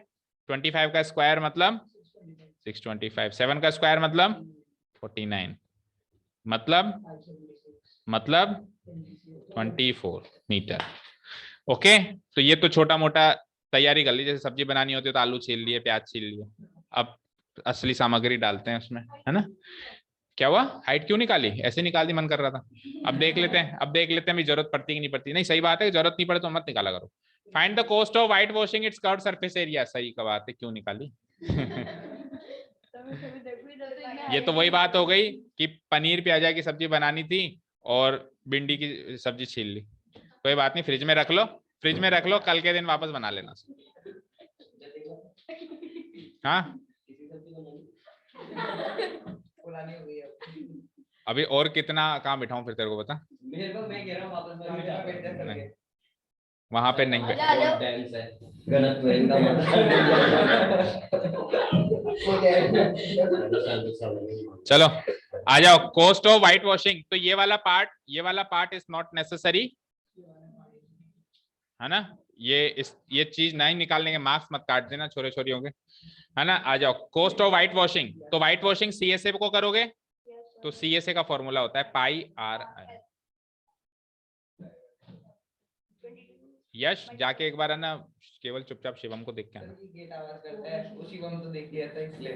25 का स्क्वायर मतलब 625, 7 का स्क्वायर मतलब 49, मतलब 24 मीटर। ओके तो ये तो छोटा मोटा तैयारी कर ली, जैसे सब्जी बनानी होती है तो आलू छील लिए प्याज छील लिए, अब असली सामग्री डालते हैं उसमें, है ना। क्या हुआ, हाइट क्यों निकाली, ऐसे निकाल दी मन कर रहा था। अब देख लेते हैं अभी जरूरत पड़ती है कि नहीं पड़ती। नहीं सही बात है, जरूरत नहीं पड़े तो मत निकाला करो। Find the cost of white washing it's curved surface area. सही का बात है, क्यों निकाली। ये तो वही बात हो गई कि पनीर प्याजा की सब्जी बनानी थी और भिंडी की सब्जी छील ली। कोई बात नहीं, फ्रिज में रख लो, कल के दिन वापस बना लेना। हाँ पुरानी हो गई अब। अभी और कितना कहाँ बिठाऊं फिर तेरे को बता। मेरे को मैं कह रहा हूँ वापस बना के नहीं, वहां पे नहीं बैठ। आ जाओ। गलत चलो आ जाओ, कॉस्ट ऑफ व्हाइट वॉशिंग। तो ये वाला पार्ट इज नॉट नेसेसरी, है ना। ये चीज नहीं निकालने के, मार्क्स मत काट देना छोरे छोरियों के, है ना। आ जाओ, कॉस्ट ऑफ व्हाइट वॉशिंग। तो व्हाइट वॉशिंग CSA को करोगे तो CSA का फॉर्मूला होता है πRI। यश जाके एक बार है ना, केवल चुपचाप शिवम को देख के आना। गेट आवाज करता है, उसी को हम तो देख लिया था इसलिए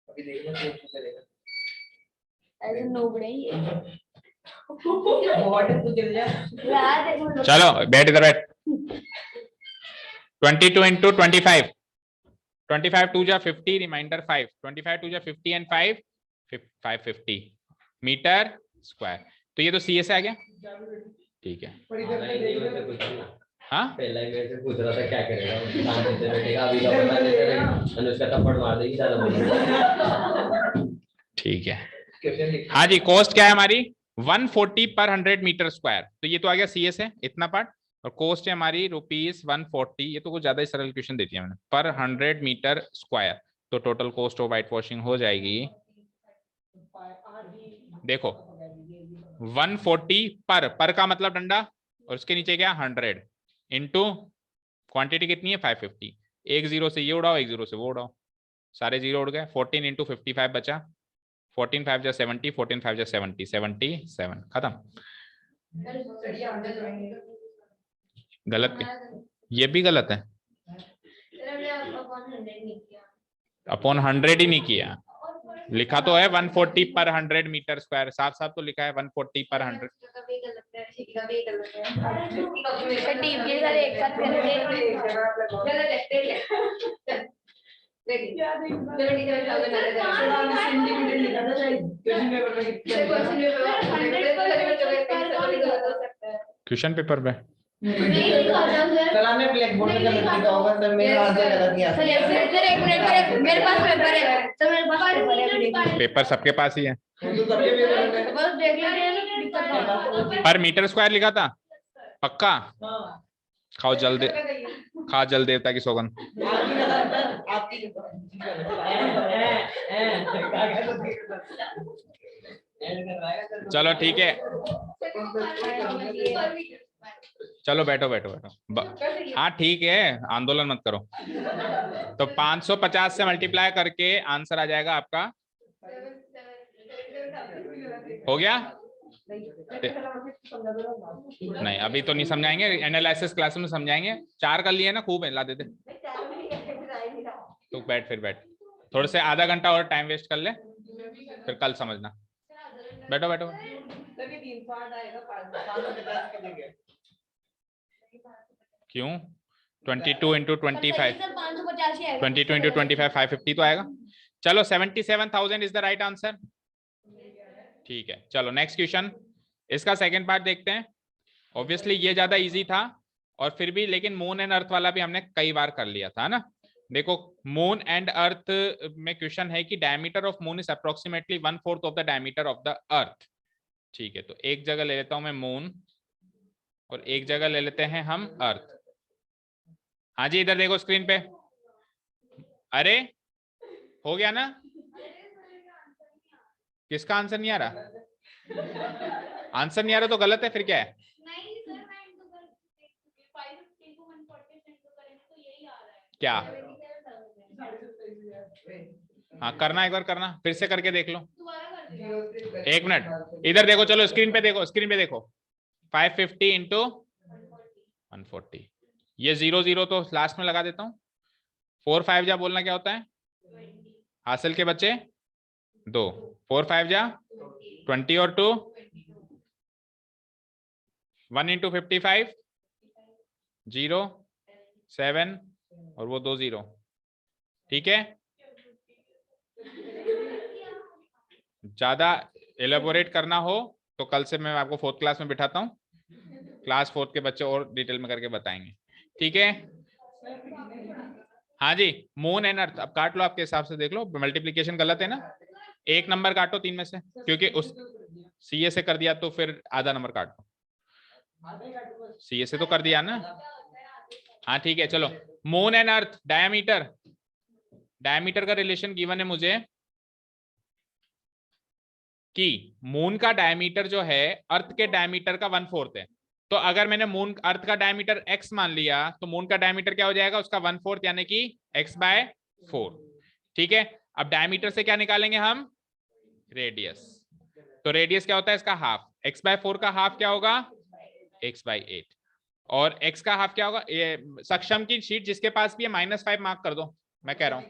अभी देखना कोशिश करेगा। ऐसे नोबड़े ही है। बहुत तो चल जा। चलो बैठ इधर बैठ। 22 into 25, 25 2 जा 50, रिमाइंडर 5, 25 2 जा 50 एंड 5 550 मीटर स्क्वायर। तो ये तो CSA आ गया, ठीक है। हाँ पहला ही मेरे से पूछ रहा था क्या करेगा, शांति से बैठेगा, अभी का बता देते अनुष्का थप्पड़ मार देगी ज्यादा बोलेगा। ठीक है। हाँ जी, कॉस्ट क्या है हमारी 140 पर 100 मीटर स्क्वायर। तो ये तो आ गया CSA इतना पार्ट, और कॉस्ट है हमारी ₹140। ये तो कुछ ज्यादा ही सरल क्वेश्चन देती है मैंने, पर 100 मीटर स्क्वायर। तो total cost of white washing हो जाएगी, देखो 140 पर का मतलब डंडा, और उसके नीचे क्या 100 इंटू क्वांटिटी कितनी है 550। एक जीरो से ये उड़ाओ, एक जीरो से वो उड़ाओ, सारे जीरो उड़ गए। 14 इंटू 55 बचा, 14 5 जा 70, 14 5 जा 70, 77 खत्म। गलत क्या, ये भी गलत है, अपॉन 100 ही नहीं किया। लिखा तो है 140 पर 100 मीटर स्क्वायर, साफ साफ तो लिखा है 140 पर 100। टीम के साथ एक साथ क्वेश्चन पेपर पे सर आपने ब्लैक बोर्ड पे गलत लिखा होगा सर, मेरा आंसर गलत नहीं आता। एक मिनट मेरे पास पेपर है सर, मेरे पास पेपर है। पेपर सबके पास ही है, तो सबके पेपर में बस देख लीजिए। पर मीटर स्क्वायर लिखा था पक्का। खाओ जल देवता की सौगंध। आपकी चलो ठीक है, चलो बैठो बैठो बैठो हाँ ठीक है, आंदोलन मत करो। तो 550 से मल्टीप्लाई करके आंसर आ जाएगा आपका, हो गया? नहीं अभी तो नहीं समझाएंगे, एनालिसिस क्लास में समझाएंगे। 4 कर लिए ना, खूब है, ला देते। तो बैठ, फिर बैठ, थोड़े से आधा घंटा और टाइम वेस्ट कर ले, फिर कल समझना। बैठो बैठो। क्यों? 22 इंटू 25, 22 इंटू 25 550 तो आएगा। चलो 77,000 इज द राइट आंसर। ठीक है, चलो नेक्स्ट क्वेश्चन, इसका सेकंड पार्ट देखते हैं। ऑब्वियसली ये ज्यादा इजी था, और फिर भी लेकिन मून एंड अर्थ वाला भी हमने कई बार कर लिया था ना। देखो मून एंड अर्थ में क्वेश्चन है कि diameter of moon is approximately 1/4 of the diameter of the earth. ठीक है, तो एक जगह ले लेता हूं मैं मून, और एक जगह ले लेते हैं हम अर्थ। हाँ जी, इधर देखो स्क्रीन पे। अरे हो गया ना? किसका आंसर नहीं आ रहा? आंसर नहीं आ रहा तो गलत है, फिर क्या है? क्या? हाँ करना, एक बार करना, फिर से करके देख लो। एक मिनट, इधर देखो, चलो स्क्रीन पे देखो, स्क्रीन पे देखो। 550 इंटू 140, ये 0 0 तो लास्ट में लगा देता हूँ। 4 5 जा बोलना क्या होता है हासिल के बच्चे? 2 4 5 जा 20 और 2 1 इंटू 55 0 7 और वो 2 0। ठीक है, ज्यादा एलेबोरेट करना हो तो कल से मैं आपको 4th क्लास में बिठाता हूँ, क्लास 4th के बच्चे और डिटेल में करके बताएंगे। ठीक है, हाँ जी, मून एंड अर्थ अब काट लो, आपके हिसाब से देख लो। मल्टीप्लीकेशन गलत है ना, 1 नंबर काटो 3 में से, क्योंकि उस सीए से कर दिया तो फिर आधा नंबर काटो। सीए से तो कर दिया ना। हाँ ठीक है, चलो moon and earth diameter, diameter का रिलेशन गिवन है मुझे कि मून का डायमीटर जो है अर्थ के डायमीटर का 1/4 है। तो अगर मैंने मून अर्थ का डायमीटर x मान लिया तो मून का डायमीटर क्या हो जाएगा? उसका 1/4 यानी कि x/4। ठीक है, अब डायमीटर से क्या निकालेंगे हम? रेडियस। तो रेडियस क्या होता है? इसका हाफ। x/4 का हाफ क्या होगा? x/8। और x का हाफ क्या होगा? ये सक्षम की शीट जिसके पास भी है -5 मार्क कर दो। मैं कह रहा हूं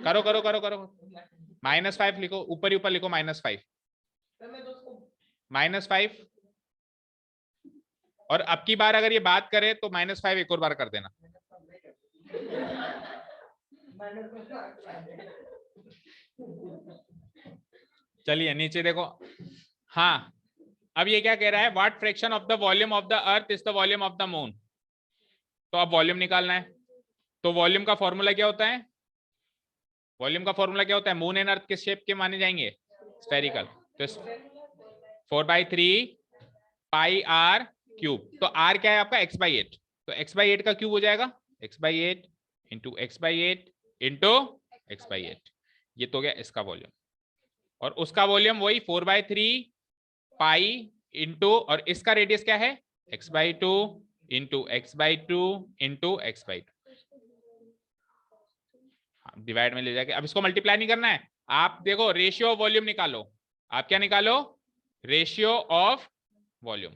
करो करो करो करो, -5 लिखो, ऊपर ही ऊपर लिखो -5 -5। और अब की बार अगर ये बात करे तो -5 एक और बार कर देना। चलिए नीचे देखो। हाँ, अब ये क्या कह रहा है? What fraction of the volume of the earth is the volume of the moon. तो अब वॉल्यूम निकालना है। तो वॉल्यूम का फॉर्मूला क्या होता है? वॉल्यूम का फॉर्मूला क्या होता है? मून एंड अर्थ किस शेप के माने जाएंगे? स्फेरिकल। तो 4/3 पाई r क्यूब। तो r क्या है आपका? x/8। तो x/8 का क्यूब हो जाएगा x/8 into x/8 into x/8। ये तो गया इसका वॉल्यूम, और उसका वॉल्यूम वही 4/3 पाई इंटू, और इसका रेडियस क्या है? x/2 into x/2 into x/2। Divide में ले जाके अब इसको मल्टीप्लाई नहीं करना है। आप देखो रेशियो ऑफ वॉल्यूम निकालो। आप क्या निकालो? Ratio of volume.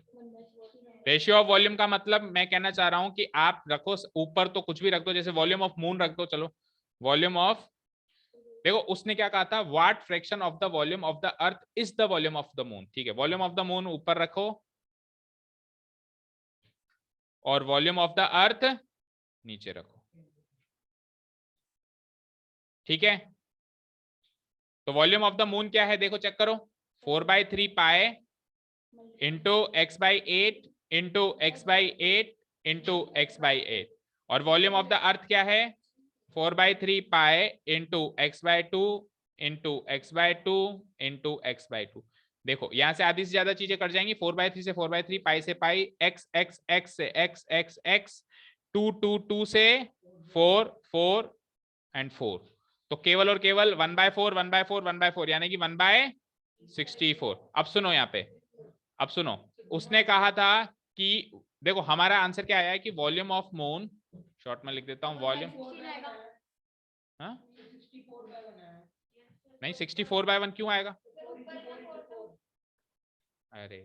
Ratio of volume का मतलब मैं कहना चाह रहा हूं कि आप रखो ऊपर तो कुछ भी रख दो, जैसे वॉल्यूम ऑफ मून रख दो। चलो वॉल्यूम ऑफ, देखो उसने क्या कहा था? What fraction of the volume of the earth is the volume of the moon. ठीक है, वॉल्यूम ऑफ द मून ऊपर रखो और वॉल्यूम ऑफ द अर्थ नीचे रखो। ठीक है, तो वॉल्यूम ऑफ द मून क्या है? देखो चेक करो, 4/3 pi into x/8 into x/8 into x/8। और वॉल्यूम ऑफ द अर्थ क्या है? 4/3 pi into x/2 into x/2 into x/2। देखो यहां से आधी से ज्यादा चीजें कट जाएंगी। 4/3 से 4/3, पाई से पाई, x x x से x x x, 2 2 2 से 4 4 एंड 4। तो केवल और केवल 1/4 1/4 1/4 यानी कि 1/64। अब सुनो यहाँ पे, अब सुनो, उसने कहा था कि देखो हमारा आंसर क्या आया है कि वॉल्यूम ऑफ मून, शॉर्ट में लिख देता हूँ वॉल्यूम, हाँ नहीं 64/1 क्यों आएगा? अरे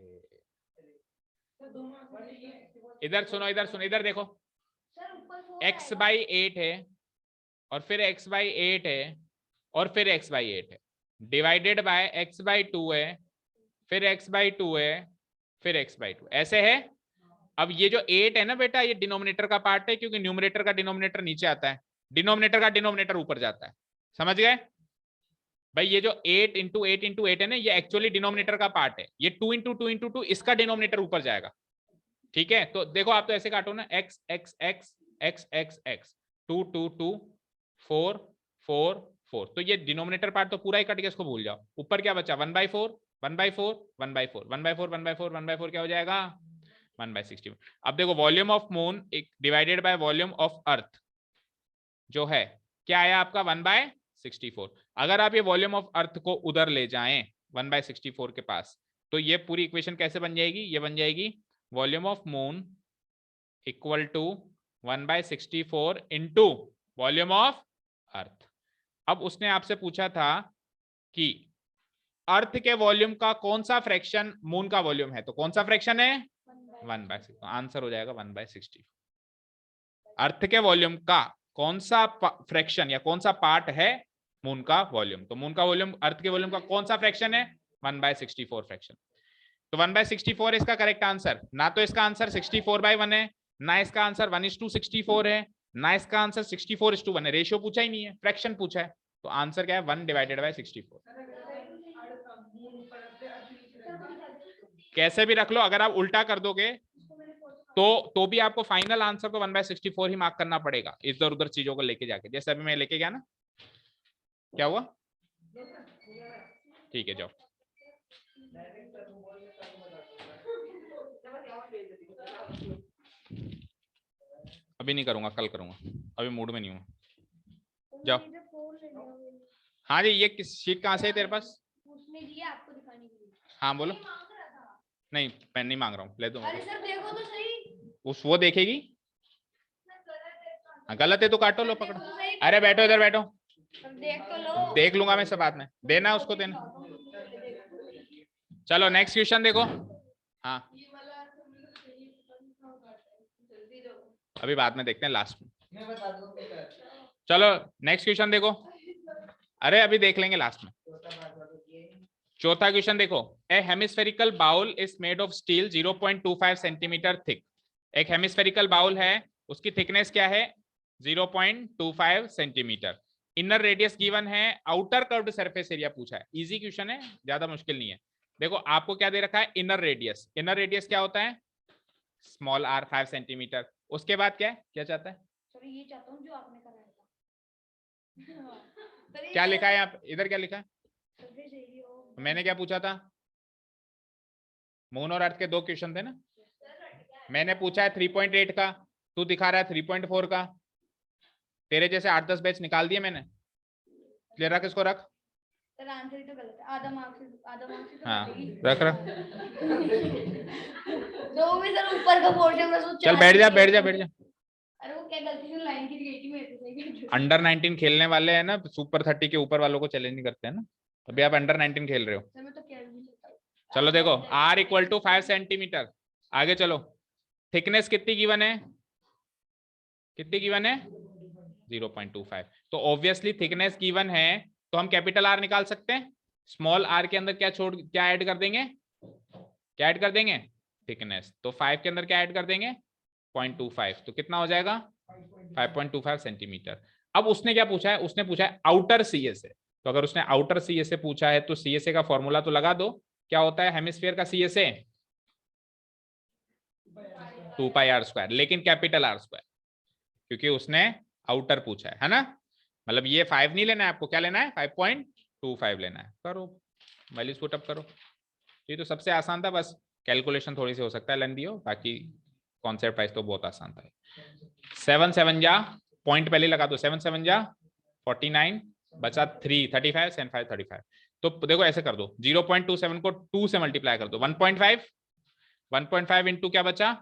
इधर सुनो, इधर सुनो, इधर देखो, x/8 है और फिर x/8 है और फिर x/8 है, डिवाइडेड बाय x/2 है, फिर x/2 है, फिर x/2 ऐसे है। अब ये जो 8 है ना बेटा, ये डिनोमिनेटर का पार्ट है, क्योंकि न्यूमरेटर का डिनोमिनेटर नीचे आता है, डिनोमिनेटर का डिनोमिनेटर ऊपर जाता है, समझ गए भाई? ये जो 8 × 8 × 8 है ना, ये एक्चुअली डिनोमिनेटर का पार्ट है, ये 2 × 2 × 2 इसका डिनोमिनेटर ऊपर जाएगा, ठीक है? तो देखो आप तो ऐसे काटो ना, x x x x x x 2 2 2 4 4 4, तो ये डिनोमिनेटर पार्ट तो पूरा ही कट गया, इसको भूल जाओ। ऊपर क्या बचा? 1/4 1/4 1/4 1/4 1/4 1/4 क्या हो जाएगा? 1/60। अब देखो volume of moon divided by volume of अर्थ जो है क्या आया आपका? 1/64। अगर आप ये वॉल्यूम ऑफ अर्थ को उधर ले जाएं 1/64 के पास, तो ये पूरी इक्वेशन कैसे बन जाएगी? ये बन जाएगी volume of moon equal to 1/64 into volume of earth. अब उसने आपसे पूछा था कि अर्थ के वॉल्यूम का कौन सा फ्रैक्शन मून का वॉल्यूम है, तो कौन सा फ्रैक्शन है? 1/6। तो आंसर हो जाएगा 1/60। अर्थ के वॉल्यूम का कौन सा फ्रैक्शन या कौन सा पार्ट है मून का वॉल्यूम, तो मून का वॉल्यूम अर्थ के वॉल्यूम का कौन सा फ्रैक्शन है? 1/64 फ्रैक्शन। तो 1/64 इसका करेक्ट आंसर, ना तो इसका आंसर 64/1 है, ना इसका आंसर 1:64 है, ना इसका आंसर 64:1 है। रेशियो पूछा ही नहीं है, फ्रैक्शन पूछा है, तो आंसर क्या है? 1/64। कैसे भी रख लो, अगर आप उल्टा कर दोगे तो भी आपको फाइनल आंसर तो 1/64 ही मार्क करना पड़ेगा, इधर उधर चीजों को लेके जाके। जैसे अभी मैं लेके गया ना, क्या हुआ? ठीक है जाओ। अभी नहीं करूंगा, कल करूंगा, अभी मूड में नहीं हूँ। जाओ। हाँ जी, ये किस शीट कहाँ से है तेरे पास? उसने दिया आपको दिखाने के लिए। हाँ बोलो। नहीं पेन नहीं मांग रहा हूँ, ले दो। अरे सर देखो तो सही। वो देखेगी। हाँ, गलत है तो काटो, लो पकड़ो। अरे बैठो, इधर बैठो, देख तो लो। देख लूंगा मैं सब बाद में, देना उसको देना। चलो नेक्स्ट क्वेश्चन देखो। हाँ अभी बाद में देखते हैं, लास्ट में। मैं बता दूंगा। चलो नेक्स्ट क्वेश्चन देखो। अरे अभी देख लेंगे लास्ट में। चौथा क्वेश्चन देखो। A hemispherical bowl is made of steel 0.25 centimetre thick. एक हेमिस्फेरिकल बाउल है, उसकी थिकनेस क्या है? 0.25 सेंटीमीटर। इनर रेडियस गिवन है, आउटर कर्व्ड सरफेस एरिया पूछा है। इजी क्वेश्चन है, ज्यादा मुश्किल नहीं है। देखो आपको क्या दे रखा है? Inner radius. इनर रेडियस क्या होता है? Small r 5 centimetre. उसके बाद क्या है? क्या चाहता है? सर ये चाहता हूँ जो आपने कराया था। क्या लिखा है यहाँ पे? इधर क्या लिखा है? Surface area. मैंने क्या पूछा था? मून और अर्थ के दो क्वेश्चन थे ना। मैंने पूछा है 3.8 का, तू दिखा रहा है 3.4 का। तेरे जैसे 8-10 बैच निकाल दिए मैंने। क्लियर रख, इसको रख। सर आंसर ही तो गलत है। आधा मार्क्स तो हाँ कटेगी। रख रख। दो में सर ऊपर का पोर्शन बस वो चल चार बैठ जा, की बैठ जा, गई। बैठ जा। अरे वो क्या गलती से लाइन की गई थी मेरे से। अंडर 19 खेलने वाले हैं ना, सुपर 30 के ऊपर वालों को चैलेंज नहीं करते हैं ना। अभी आप अंडर 19 खेल रहे हो। सर मैं तो कह भी लेता हूँ। चलो देखो r = 5 सेंटीमीटर। आगे चलो। थिकनेस कितनी गिवन है? कितनी गिवन है? 0.25। तो ऑब्वियसली थिकनेस गिवन है, तो हम कैपिटल R निकाल सकते हैं। स्मॉल r के अंदर क्या ऐड कर देंगे? क्या ऐड कर देंगे? थिकनेस। तो 5 के अंदर क्या ऐड कर देंगे? 0.25। तो कितना हो जाएगा? 5.25 सेंटीमीटर। अब उसने क्या पूछा है? उसने पूछा है आउटर CSA। तो अगर उसने आउटर CSA पूछा है तो CSA का फॉर्मूला तो लगा दो। क्या होता है हेमिस्फीयर का CSA? 2πr², लेकिन कैपिटल R², क्योंकि उसने आउटर पूछा है ना। मतलब ये 5 नहीं लेना है आपको, क्या लेना है? 5.25 लेना है। करो वैल्यूज पुट अप करो। ये तो सबसे आसान था, बस कैलकुलेशन थोड़ी सी हो सकता है लेंदी हो, बाकी कॉन्सेप्ट वाइज तो बहुत आसान था। 7 7 जा, पॉइंट पहले लगा दो। 7 7 जा 49, बचा 3, 35 sin 5 35। तो देखो ऐसे कर दो, 0.27 को 2 से मल्टीप्लाई कर दो, 1.5 इंटू क्या बचा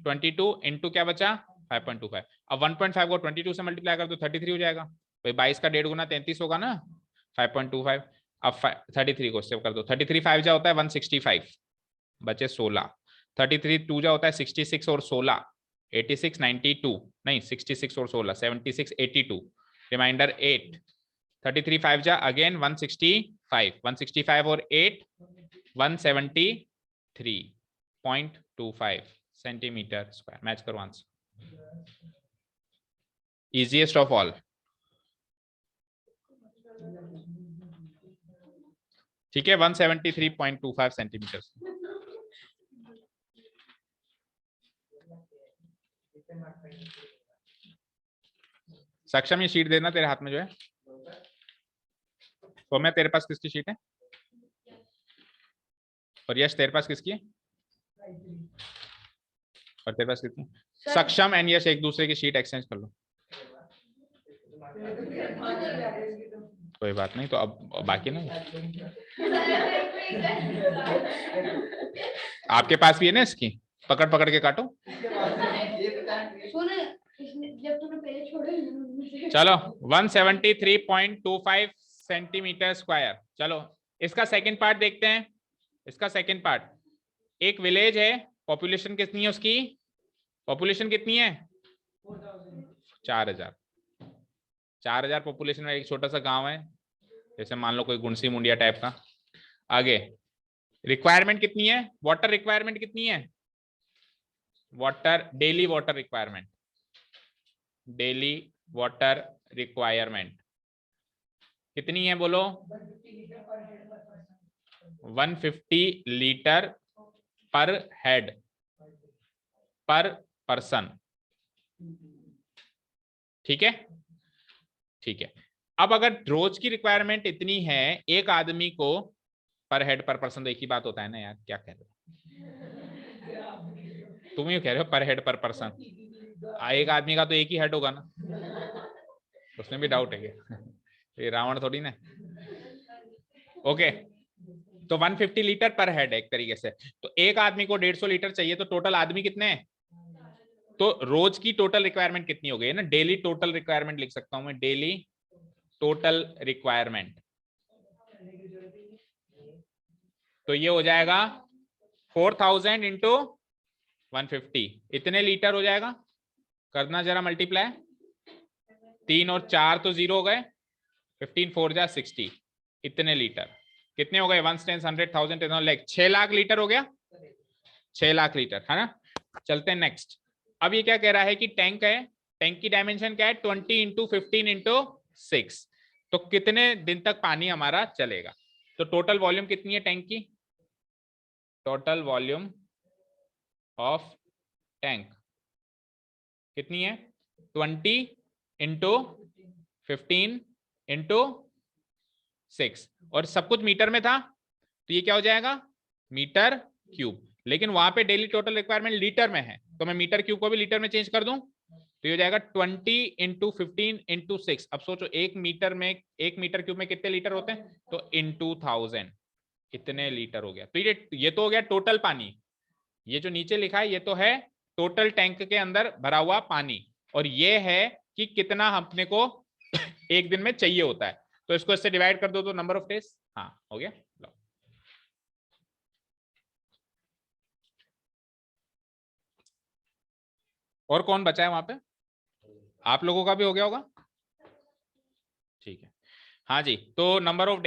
22 इंटू क्या बचा 5.25। अब 1.5 को 22 से मल्टीप्लाई कर दो 33 हो जाएगा। भाई 22 का 1.5 गुना 33 होगा ना 5.25। अब 33 को सेव कर दो, 33 5 जा होता है 165, बचे 16, 33 2 जा होता है 66 और 16 86 92, नहीं 66 और 16 76 82, रिमाइंडर 8, 33 5 जा अगेन 165 और 8 173.25 सेंटीमीटर स्क्वायर। मैच करो आंसर, इजीएस्ट ऑफ ऑल। ठीक है 173.25 सेंटीमीटर। सक्षम ये शीट देना तेरे हाथ में जो है, तो मैं तेरे पास किसकी शीट है और यश तेरे पास किसकी है और तेरे पास किसकी है? सक्षम एंड यश एक दूसरे की शीट एक्सचेंज कर लो, कोई बात नहीं। तो अब बाकी ना आपके पास भी है ना, इसकी पकड़ पकड़ के काटो। जब तूने पहले छोड़े चलो 173.25 सेंटीमीटर स्क्वायर। चलो इसका सेकंड पार्ट देखते हैं। इसका सेकंड पार्ट, एक विलेज है, पॉपुलेशन कितनी है उसकी, पॉपुलेशन कितनी है 4000 पॉपुलेशन में एक छोटा सा गांव है, जैसे मान लो कोई गुणसी मुंडिया टाइप का। आगे रिक्वायरमेंट कितनी है, वाटर रिक्वायरमेंट कितनी है, water daily water requirement, daily water requirement कितनी है बोलो 150 लीटर पर हेड पर पर्सन। ठीक है ठीक है। अब अगर रोज की रिक्वायरमेंट इतनी है एक आदमी को पर हेड पर पर्सन, तो एक ही बात होता है ना यार, क्या कह रहे हो तुम, ही कह रहे हो पर हेड पर पर्सन, एक आदमी का तो एक ही हेड होगा ना, उसमें भी डाउट है क्या ये रावण थोड़ी ना। ओके तो 150 लीटर पर हेड है एक तरीके से, तो एक आदमी को 150 लीटर चाहिए, तो टोटल आदमी कितने हैं, तो रोज की टोटल रिक्वायरमेंट कितनी हो गई है ना, डेली टोटल रिक्वायरमेंट लिख सकता हूं मैं, डेली टोटल रिक्वायरमेंट। तो ये हो जाएगा 4000 इंटू 150, इतने लीटर हो जाएगा, करना जरा मल्टीप्लाई, 3 और 4 तो 0 हो गए, 15 4 जा 60, इतने लीटर कितने हो गए 1 10 100 1000 10 लाख, 6 लाख लीटर हो गया, 6 लाख लीटर है ना। चलते हैं नेक्स्ट। अब ये क्या कह रहा है कि टैंक है, टैंक की डायमेंशन क्या है 20 इंटू 15 इंटू 6, तो कितने दिन तक पानी हमारा चलेगा। तो टोटल वॉल्यूम कितनी है टैंक की, टोटल वॉल्यूम ऑफ टैंक कितनी है 20 इंटू 15 इंटू 6, और सब कुछ मीटर में था, तो ये क्या हो जाएगा मीटर क्यूब, लेकिन वहां पे डेली टोटल रिक्वायरमेंट लीटर में है, तो मैं मीटर क्यूब को भी लीटर में चेंज कर दूं, तो ये हो जाएगा 20 इंटू 15 इंटू 6। अब सोचो एक मीटर क्यूब में कितने लीटर होते हैं, तो इंटू 1000 इतने लीटर हो गया। तो ये तो हो गया टोटल पानी, ये जो नीचे लिखा है ये तो है टोटल टैंक के अंदर भरा हुआ पानी, और ये है कि कितना अपने को एक दिन में चाहिए होता है, तो इसको इससे डिवाइड कर दो तो नंबर ऑफ डेज, हाँ हो गया। लो और कौन बचा है वहां पे, आप लोगों का भी हो गया होगा, ठीक है। हाँ जी, तो नंबर ऑफ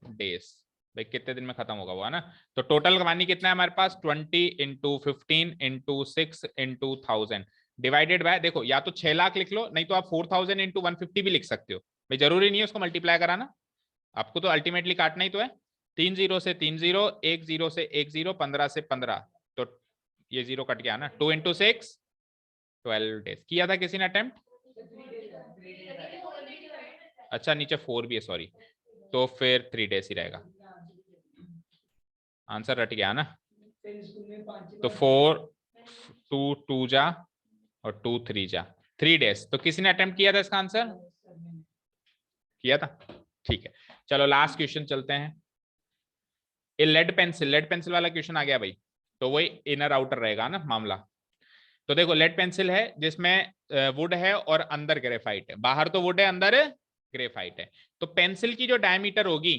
डेज भाई कितने दिन में खत्म होगा वो है ना, तो टोटल पानी कितना है हमारे पास 20 into 15 into 6 into 1000 divided by, देखो या तो 6 लाख लिख लो, नहीं तो आप 4000 इंटू 150 भी लिख सकते हो, भाई जरूरी नहीं है उसको मल्टीप्लाई कराना, आपको तो अल्टीमेटली काटना ही तो है, 3 0 से 3 0, 1 0 से 1 0, 15 से 15, तो ये 0 कट गया ना, 2 इंटू 6 12 डेज। किया था किसी ने अटेम्प्ट, अच्छा नीचे 4 भी है सॉरी, तो फिर 3 डेज ही रहेगा, आंसर रट गया ना, तो 4 2 2 जा और 2 3 जा 3 डेज, तो किसी ने अटेम्प्ट किया था इसका आंसर, किया था, ठीक है। चलो लास्ट क्वेश्चन चलते हैं। ए लेड पेंसिल वाला क्वेश्चन आ गया भाई, तो वही इनर आउटर रहेगा ना मामला। तो देखो लेड पेंसिल है जिसमें वुड है और अंदर ग्रेफाइट है, बाहर तो वुड है अंदर ग्रेफाइट है। तो पेंसिल की जो डायमीटर होगी,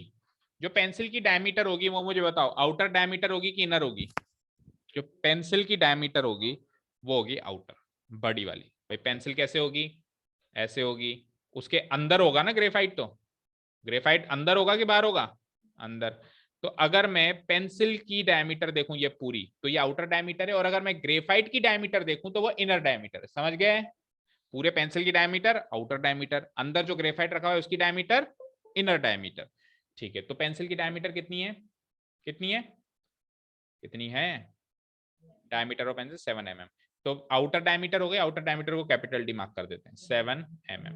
जो पेंसिल की डायमीटर होगी वो मुझे बताओ, आउटर डायमीटर होगी कि इनर होगी? जो पेंसिल की डायमीटर होगी वो होगी आउटर, बड़ी वाली। भाई पेंसिल कैसे होगी? ऐसे होगी, उसके अंदर होगा ना ग्रेफाइट, तो ग्रेफाइट अंदर होगा कि बाहर होगा? अंदर। तो अगर मैं पेंसिल की डायमीटर देखूं ये पूरी, तो ये आउटर डायमीटर है, और अगर मैं ग्रेफाइट की डायमीटर देखूं तो वो इनर डायमीटर है। समझ गए? पूरे पेंसिल की डायमीटर आउटर डायमीटर, अंदर जो ग्रेफाइट रखा हुआ है उसकी डायमीटर इनर डायमीटर। ठीक है, तो पेंसिल की डायमीटर कितनी है? कितनी है? कितनी है? Diameter of pencil 7 mm। तो आउटर डायमीटर हो गया, आउटर डायमीटर को कैपिटल डी मार्क कर देते हैं, 7 mm।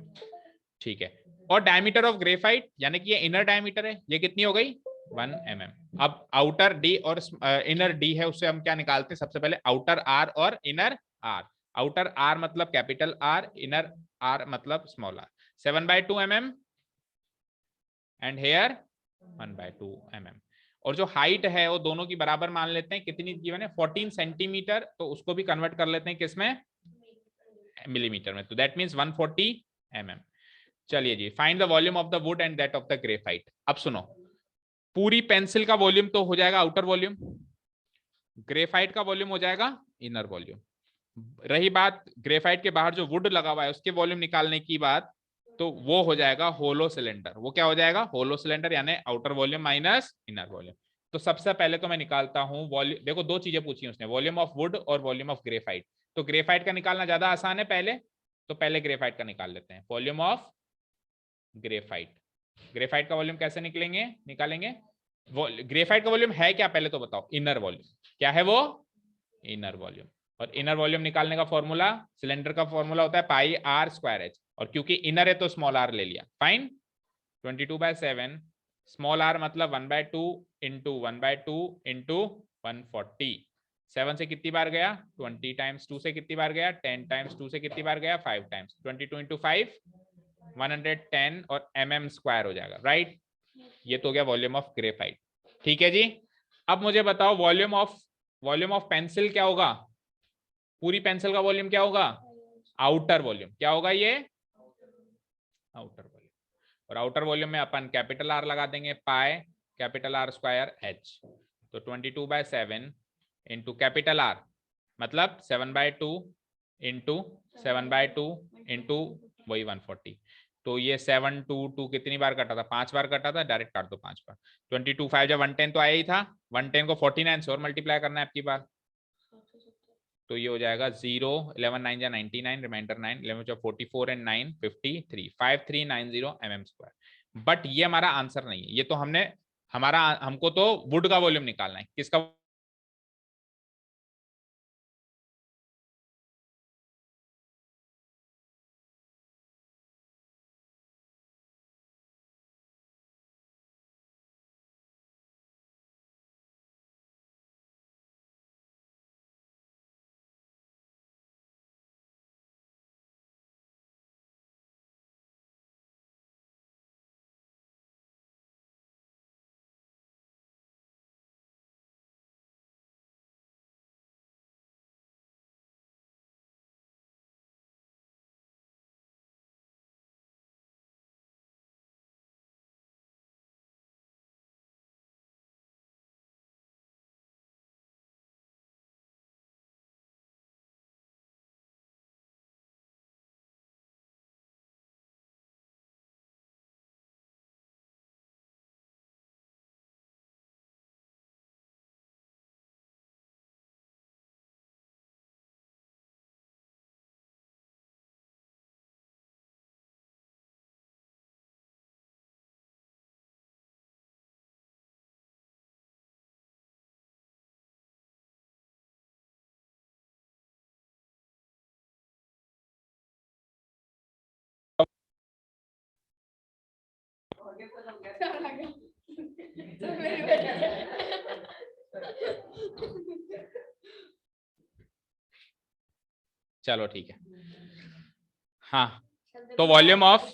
ठीक है, और डायमीटर ऑफ ग्रेफाइट यानी कि ये इनर डायमीटर है, ये कितनी हो गई? 1 mm। अब आउटर डी और इनर डी है, उससे हम क्या निकालते हैं? सबसे पहले आउटर आर और इनर आर। आउटर आर मतलब कैपिटल आर, इनर आर मतलब small R. 7/2 mm and here 1/2 mm। और जो हाइट है वो दोनों की बराबर मान लेते हैं, कितनी गिवन है? 14 सेंटीमीटर, तो उसको भी कन्वर्ट कर लेते हैं किसमें? मिलीमीटर में। तो दैट मींस 140 mm। चलिए जी, find the volume of the wood and that of the graphite. अब सुनो, पूरी पेंसिल का वॉल्यूम तो हो जाएगा आउटर वॉल्यूम, ग्रेफाइट का वॉल्यूम हो जाएगा इनर वॉल्यूम। रही बात ग्रेफाइट के बाहर जो वुड लगा हुआ है उसके वॉल्यूम निकालने की बात, तो वो हो जाएगा होलो सिलेंडर। वो क्या हो जाएगा? होलो सिलेंडर, यानी outer volume minus inner volume. तो सबसे पहले तो मैं निकालता हूं वॉल्यूम। देखो दो चीजें पूछी उसने, वॉल्यूम ऑफ वुड और वॉल्यूम ऑफ ग्रेफाइट। तो ग्रेफाइट का निकालना ज्यादा आसान है पहले, तो पहले ग्रेफाइट का निकाल लेते हैं। वॉल्यूम ऑफ ग्रेफाइट, ग्रेफाइट का वॉल्यूम कैसे निकालेंगे? ग्रेफाइट का वॉल्यूम है क्या पहले तो बताओ? Inner volume. क्या है वो? Inner volume. और इनर वॉल्यूम निकालने का फॉर्मूला, सिलेंडर का फॉर्मूला होता है पाई आर स्क्वायर एच, और क्योंकि इनर है तो स्मॉल आर ले लिया। फाइन। 22/7, स्मॉल आर मतलब 1/2 इंटू 1/2 इंटू 140। 7 से कितनी बार गया? 20 टाइम्स 2 से कितनी बार गया? 10 टाइम्स 2 से कितनी बार गया? 5 टाइम्स। 22 इंटू 5 110 और mm स्क्वायर हो जाएगा, राइट? ये तो हो गया वॉल्यूम ऑफ ग्रेफाइट। ठीक है जी। अब मुझे बताओ वॉल्यूम ऑफ पेंसिल क्या होगा? पूरी पेंसिल का वॉल्यूम क्या होगा? Outer volume. क्या होगा ये? Outer volume. और आउटर वॉल्यूम में अपन कैपिटल आर लगा देंगे, पाई कैपिटल आर स्क्वायर एच। तो 22/7 इंटू कैपिटल आर मतलब 7/2 इंटू 7/2 इंटू वही 140। तो ये 7 2 2 कितनी बार कटा था? 5 बार कटा था, डायरेक्ट काट दो 5 बार। 22 5 जब 110 तो आया ही था, 110 को 49 से और मल्टीप्लाई करना है आपकी बार। तो ये हो जाएगा 0 11 9 99, remainder 9 11 44 and 9 53 5390 mm square. But ये हमारा आंसर नहीं है, ये तो हमको तो वुड का वॉल्यूम निकालना है। किसका? चलो ठीक है। हाँ, तो वॉल्यूम ऑफ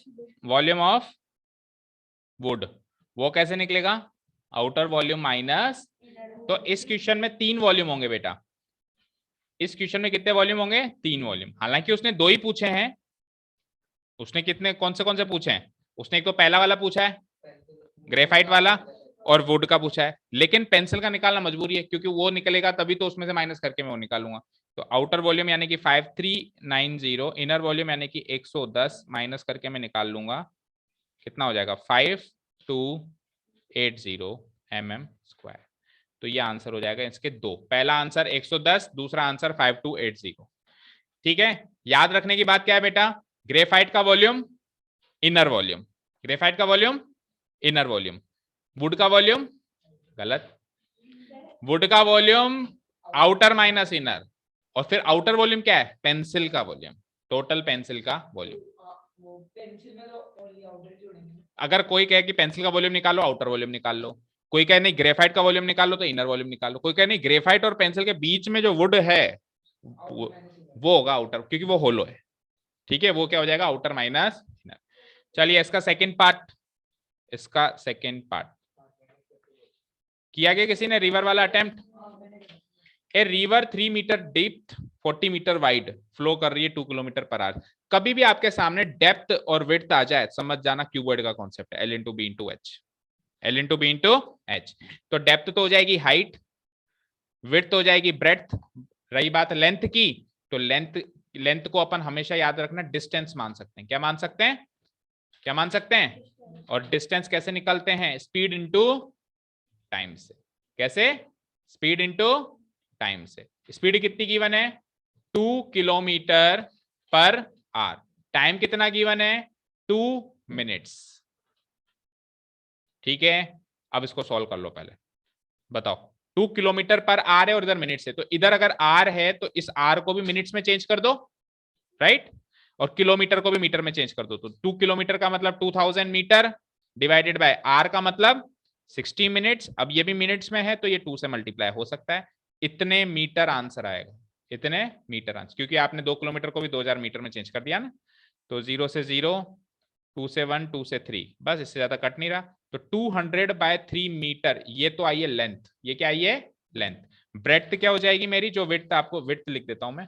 वुड, वो कैसे निकलेगा? आउटर वॉल्यूम माइनस, तो इस क्वेश्चन में 3 वॉल्यूम होंगे बेटा। इस क्वेश्चन में कितने वॉल्यूम होंगे? 3 वॉल्यूम। हालांकि उसने 2 ही पूछे हैं। उसने कितने कौन से पूछे हैं? उसने एक तो पहला वाला पूछा है ग्रेफाइट वाला, और वुड का पूछा है, लेकिन पेंसिल का निकालना मजबूरी है क्योंकि वो निकलेगा तभी तो उसमें से माइनस करके मैं वो निकालूंगा। तो आउटर वॉल्यूम यानी कि 5390, इनर वॉल्यूम यानी कि 110 माइनस करके मैं निकाल लूंगा, कितना हो जाएगा? 5280 mm स्क्वायर। तो ये आंसर हो जाएगा इसके 2, पहला आंसर 110, दूसरा आंसर 5280। ठीक है, याद रखने की बात क्या है बेटा? ग्रेफाइट का वॉल्यूम इनर वॉल्यूम, ग्रेफाइट का वॉल्यूम इनर वॉल्यूम, वुड का वॉल्यूम गलत, वुड का वॉल्यूम आउटर माइनस इनर, और फिर आउटर वॉल्यूम क्या है? पेंसिल का वॉल्यूम, टोटल पेंसिल का वॉल्यूम। पेंसिल में तो ओनली आउटर जोड़ेंगे। अगर कोई कहे कि पेंसिल का वॉल्यूम निकालो, आउटर वॉल्यूम निकाल लो, कोई कहे नहीं ग्रेफाइट का वॉल्यूम निकालो तो इनर वॉल्यूम निकालो, कोई कहे नहीं ग्रेफाइट और पेंसिल के बीच में जो वुड है वो होगा आउटर, क्योंकि वो होलो है। ठीक है, वो क्या हो जाएगा? Outer minus inner. चलिए इसका सेकंड पार्ट, इसका सेकंड पार्ट किया गया किसी ने रिवर वाला attempt. A river 3 metre deep 40 metre wide flow कर रही है 2 किलोमीटर पर आवर। कभी भी आपके सामने डेप्थ और विड्थ आ जाए, समझ जाना क्यूबॉइड का कॉन्सेप्ट है, L into B into H, L into B into H. तो डेप्थ तो हो जाएगी हाइट, विड्थ हो जाएगी ब्रेड्थ। रही बात लेंथ की, तो लेंथ को अपन हमेशा याद रखना डिस्टेंस मान सकते हैं। क्या मान सकते हैं? क्या मान सकते हैं? और डिस्टेंस कैसे निकलते हैं? स्पीड इंटू टाइम से। कैसे? स्पीड इंटू टाइम से। स्पीड कितनी गिवन है? 2 किलोमीटर पर आवर। टाइम कितना गिवन है? 2 मिनट्स। ठीक है, अब इसको सॉल्व कर लो पहले। बताओ, 2 किलोमीटर पर आवर है और इधर मिनट्स है, तो इधर अगर आर है तो इस आर को भी मिनट्स में चेंज कर दो, राइट, और किलोमीटर को भी मीटर में चेंज कर दो। तो 2 किलोमीटर का मतलब 2000 मीटर डिवाइडेड बाय आर का मतलब 60 मिनट्स। अब ये भी मिनट्स में है तो ये 2 से मल्टीप्लाई हो सकता है, इतने मीटर आंसर आएगा, इतने मीटर आंसर, क्योंकि आपने 2 किलोमीटर को भी 2000 मीटर में चेंज कर दिया ना। तो 0 से 0, 2 से 1, 2 से 3, बस इससे ज्यादा कट नहीं रहा। तो 200/3 मीटर, ये तो आई है लेंथ। ये क्या आई है? लेंथ। ब्रेड्थ क्या हो जाएगी मेरी? जो विड्थ, आपको विड्थ लिख देता हूं मैं,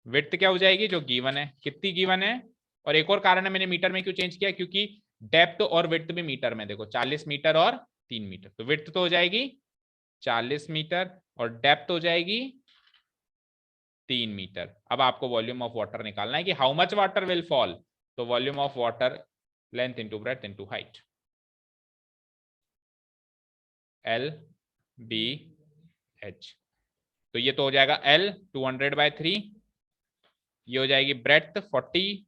विड्थ क्या हो जाएगी? जो गिवन है। कितनी गिवन है? और एक और कारण है मैंने मीटर में क्यों चेंज किया, क्योंकि डेप्थ और विड्थ भी मीटर में, देखो 40 मीटर और 3 मीटर, तो विड्थ तो हो जाएगी 40 मीटर और डेप्थ हो जाएगी 3 मीटर। अब आपको वॉल्यूम ऑफ वाटर निकालना है कि how much water will fall. तो volume of water length into breadth into height, L B H। तो ये तो हो जाएगा L 200/3, ये हो जाएगी ब्रेड्थ 40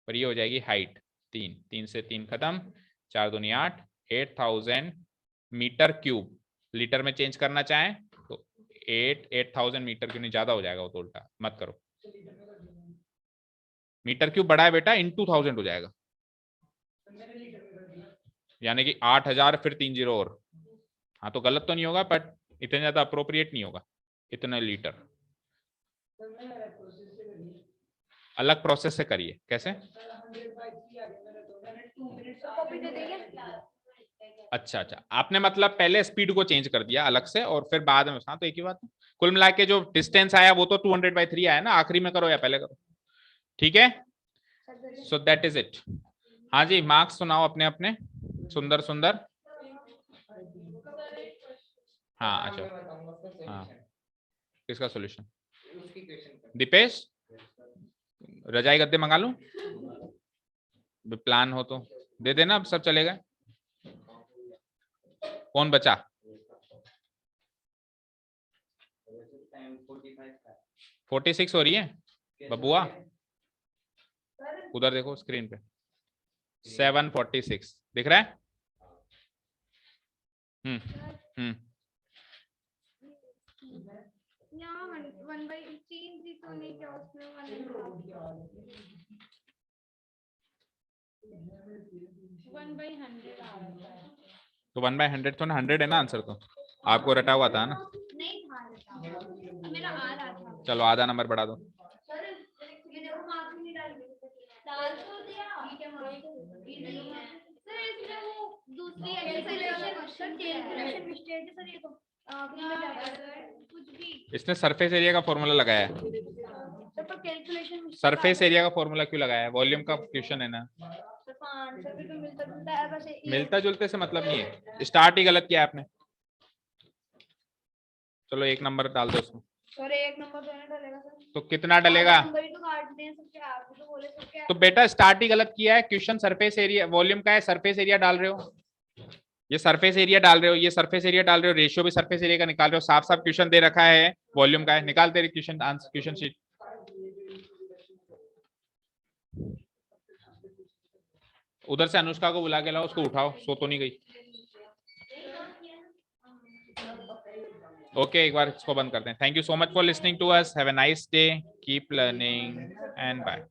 और ये हो जाएगी हाइट 3, 3 से 3 खत्म, 4 दूनी 8, 8000 मीटर क्यूब। लीटर में चेंज करना चाहें तो 8000 मीटर क्यों नहीं, ज्यादा हो जाएगा वो तो, उल्टा मत करो। मीटर क्यूब बड़ा है बेटा, इंटू 1000 हो जाएगा, यानी कि 8000 फिर 3 0 और। हाँ तो गलत तो नहीं होगा, बट इतना ज्यादा अप्रोप्रिएट नहीं होगा, इतना लीटर। अलग प्रोसेस से करिए। कैसे? कॉपी दे देंगे। अच्छा अच्छा, आपने मतलब पहले स्पीड को चेंज कर दिया अलग से और फिर बाद में। हाँ तो एक ही बात है। कुल मिला के जो डिस्टेंस आया वो तो 200/3 आया ना, आखिरी में करो या पहले करो। ठीक है, सो दैट इज इट। हाँ जी, मार्क्स सुनाओ अपने अपने, सुंदर सुंदर। हाँ अच्छा, हाँ किसका सॉल्यूशन? उसकी क्वेश्चन दीपेश, रजाई गद्दे मंगा लूं? प्लान हो तो दे देना, अब सब चलेगा। कौन बचा? 46 हो रही है बबुआ, उधर देखो स्क्रीन पे 746 दिख रहा है। हम्म यहाँ 1/3 जी तो नहीं, क्या उसमें 1/100 आ रहा है। तो 1/100 तो ना 100 है ना आंसर, तो आपको रटा हुआ था ना। नहीं था रटा, मेरा आ रहा था। चलो आधा नंबर बढ़ा दो। सर ये देखो मार्क्स नहीं डाल तो दिया, ठीक है मार्क्स ये नहीं है सर, इसमें वो कैलकुलेशन मिस्टेक है सर ये तो कुछ भी इसने सरफेस एरिया का फॉर्मूला लगाया है। सर पर कैलकुलेशन सरफेस एरिया का फॉर्मूला क्यों लगाया है? वॉल्यूम का क्वेश्चन है ना। आंसर भी तो मिलता जुलता है बस ये मिलता जुलते से मतलब नहीं है, स्टार्ट ही गलत किया आपने। चलो 1 नंबर डाल दो उसमें। सर 1 नंबर तो नहीं डलेगा सर तो कितना डलेगा? नंबर ही तो काट दें सर क्या आप भी तो बोले सर क्या तो बेटा स्टार्ट ही गलत किया है। क्वेश्चन सरफेस एरिया वॉल्यूम का है, सरफेस एरिया डाल रहे हो, ये सरफेस एरिया डाल रहे हो, ये सरफेस एरिया डाल रहे हो, रेशियो भी सरफेस एरिया का निकाल रहे हो। साफ साफ क्वेश्चन दे रखा है वॉल्यूम का है, निकाल तेरे क्वेश्चन आंसर क्वेश्चन शीट। उधर से अनुष्का को बुला के लाओ, उसको उठाओ, सो तो नहीं गई। ओके, एक बार इसको बंद करते हैं। Thank you so much for listening to us. Have a nice day, keep learning and bye.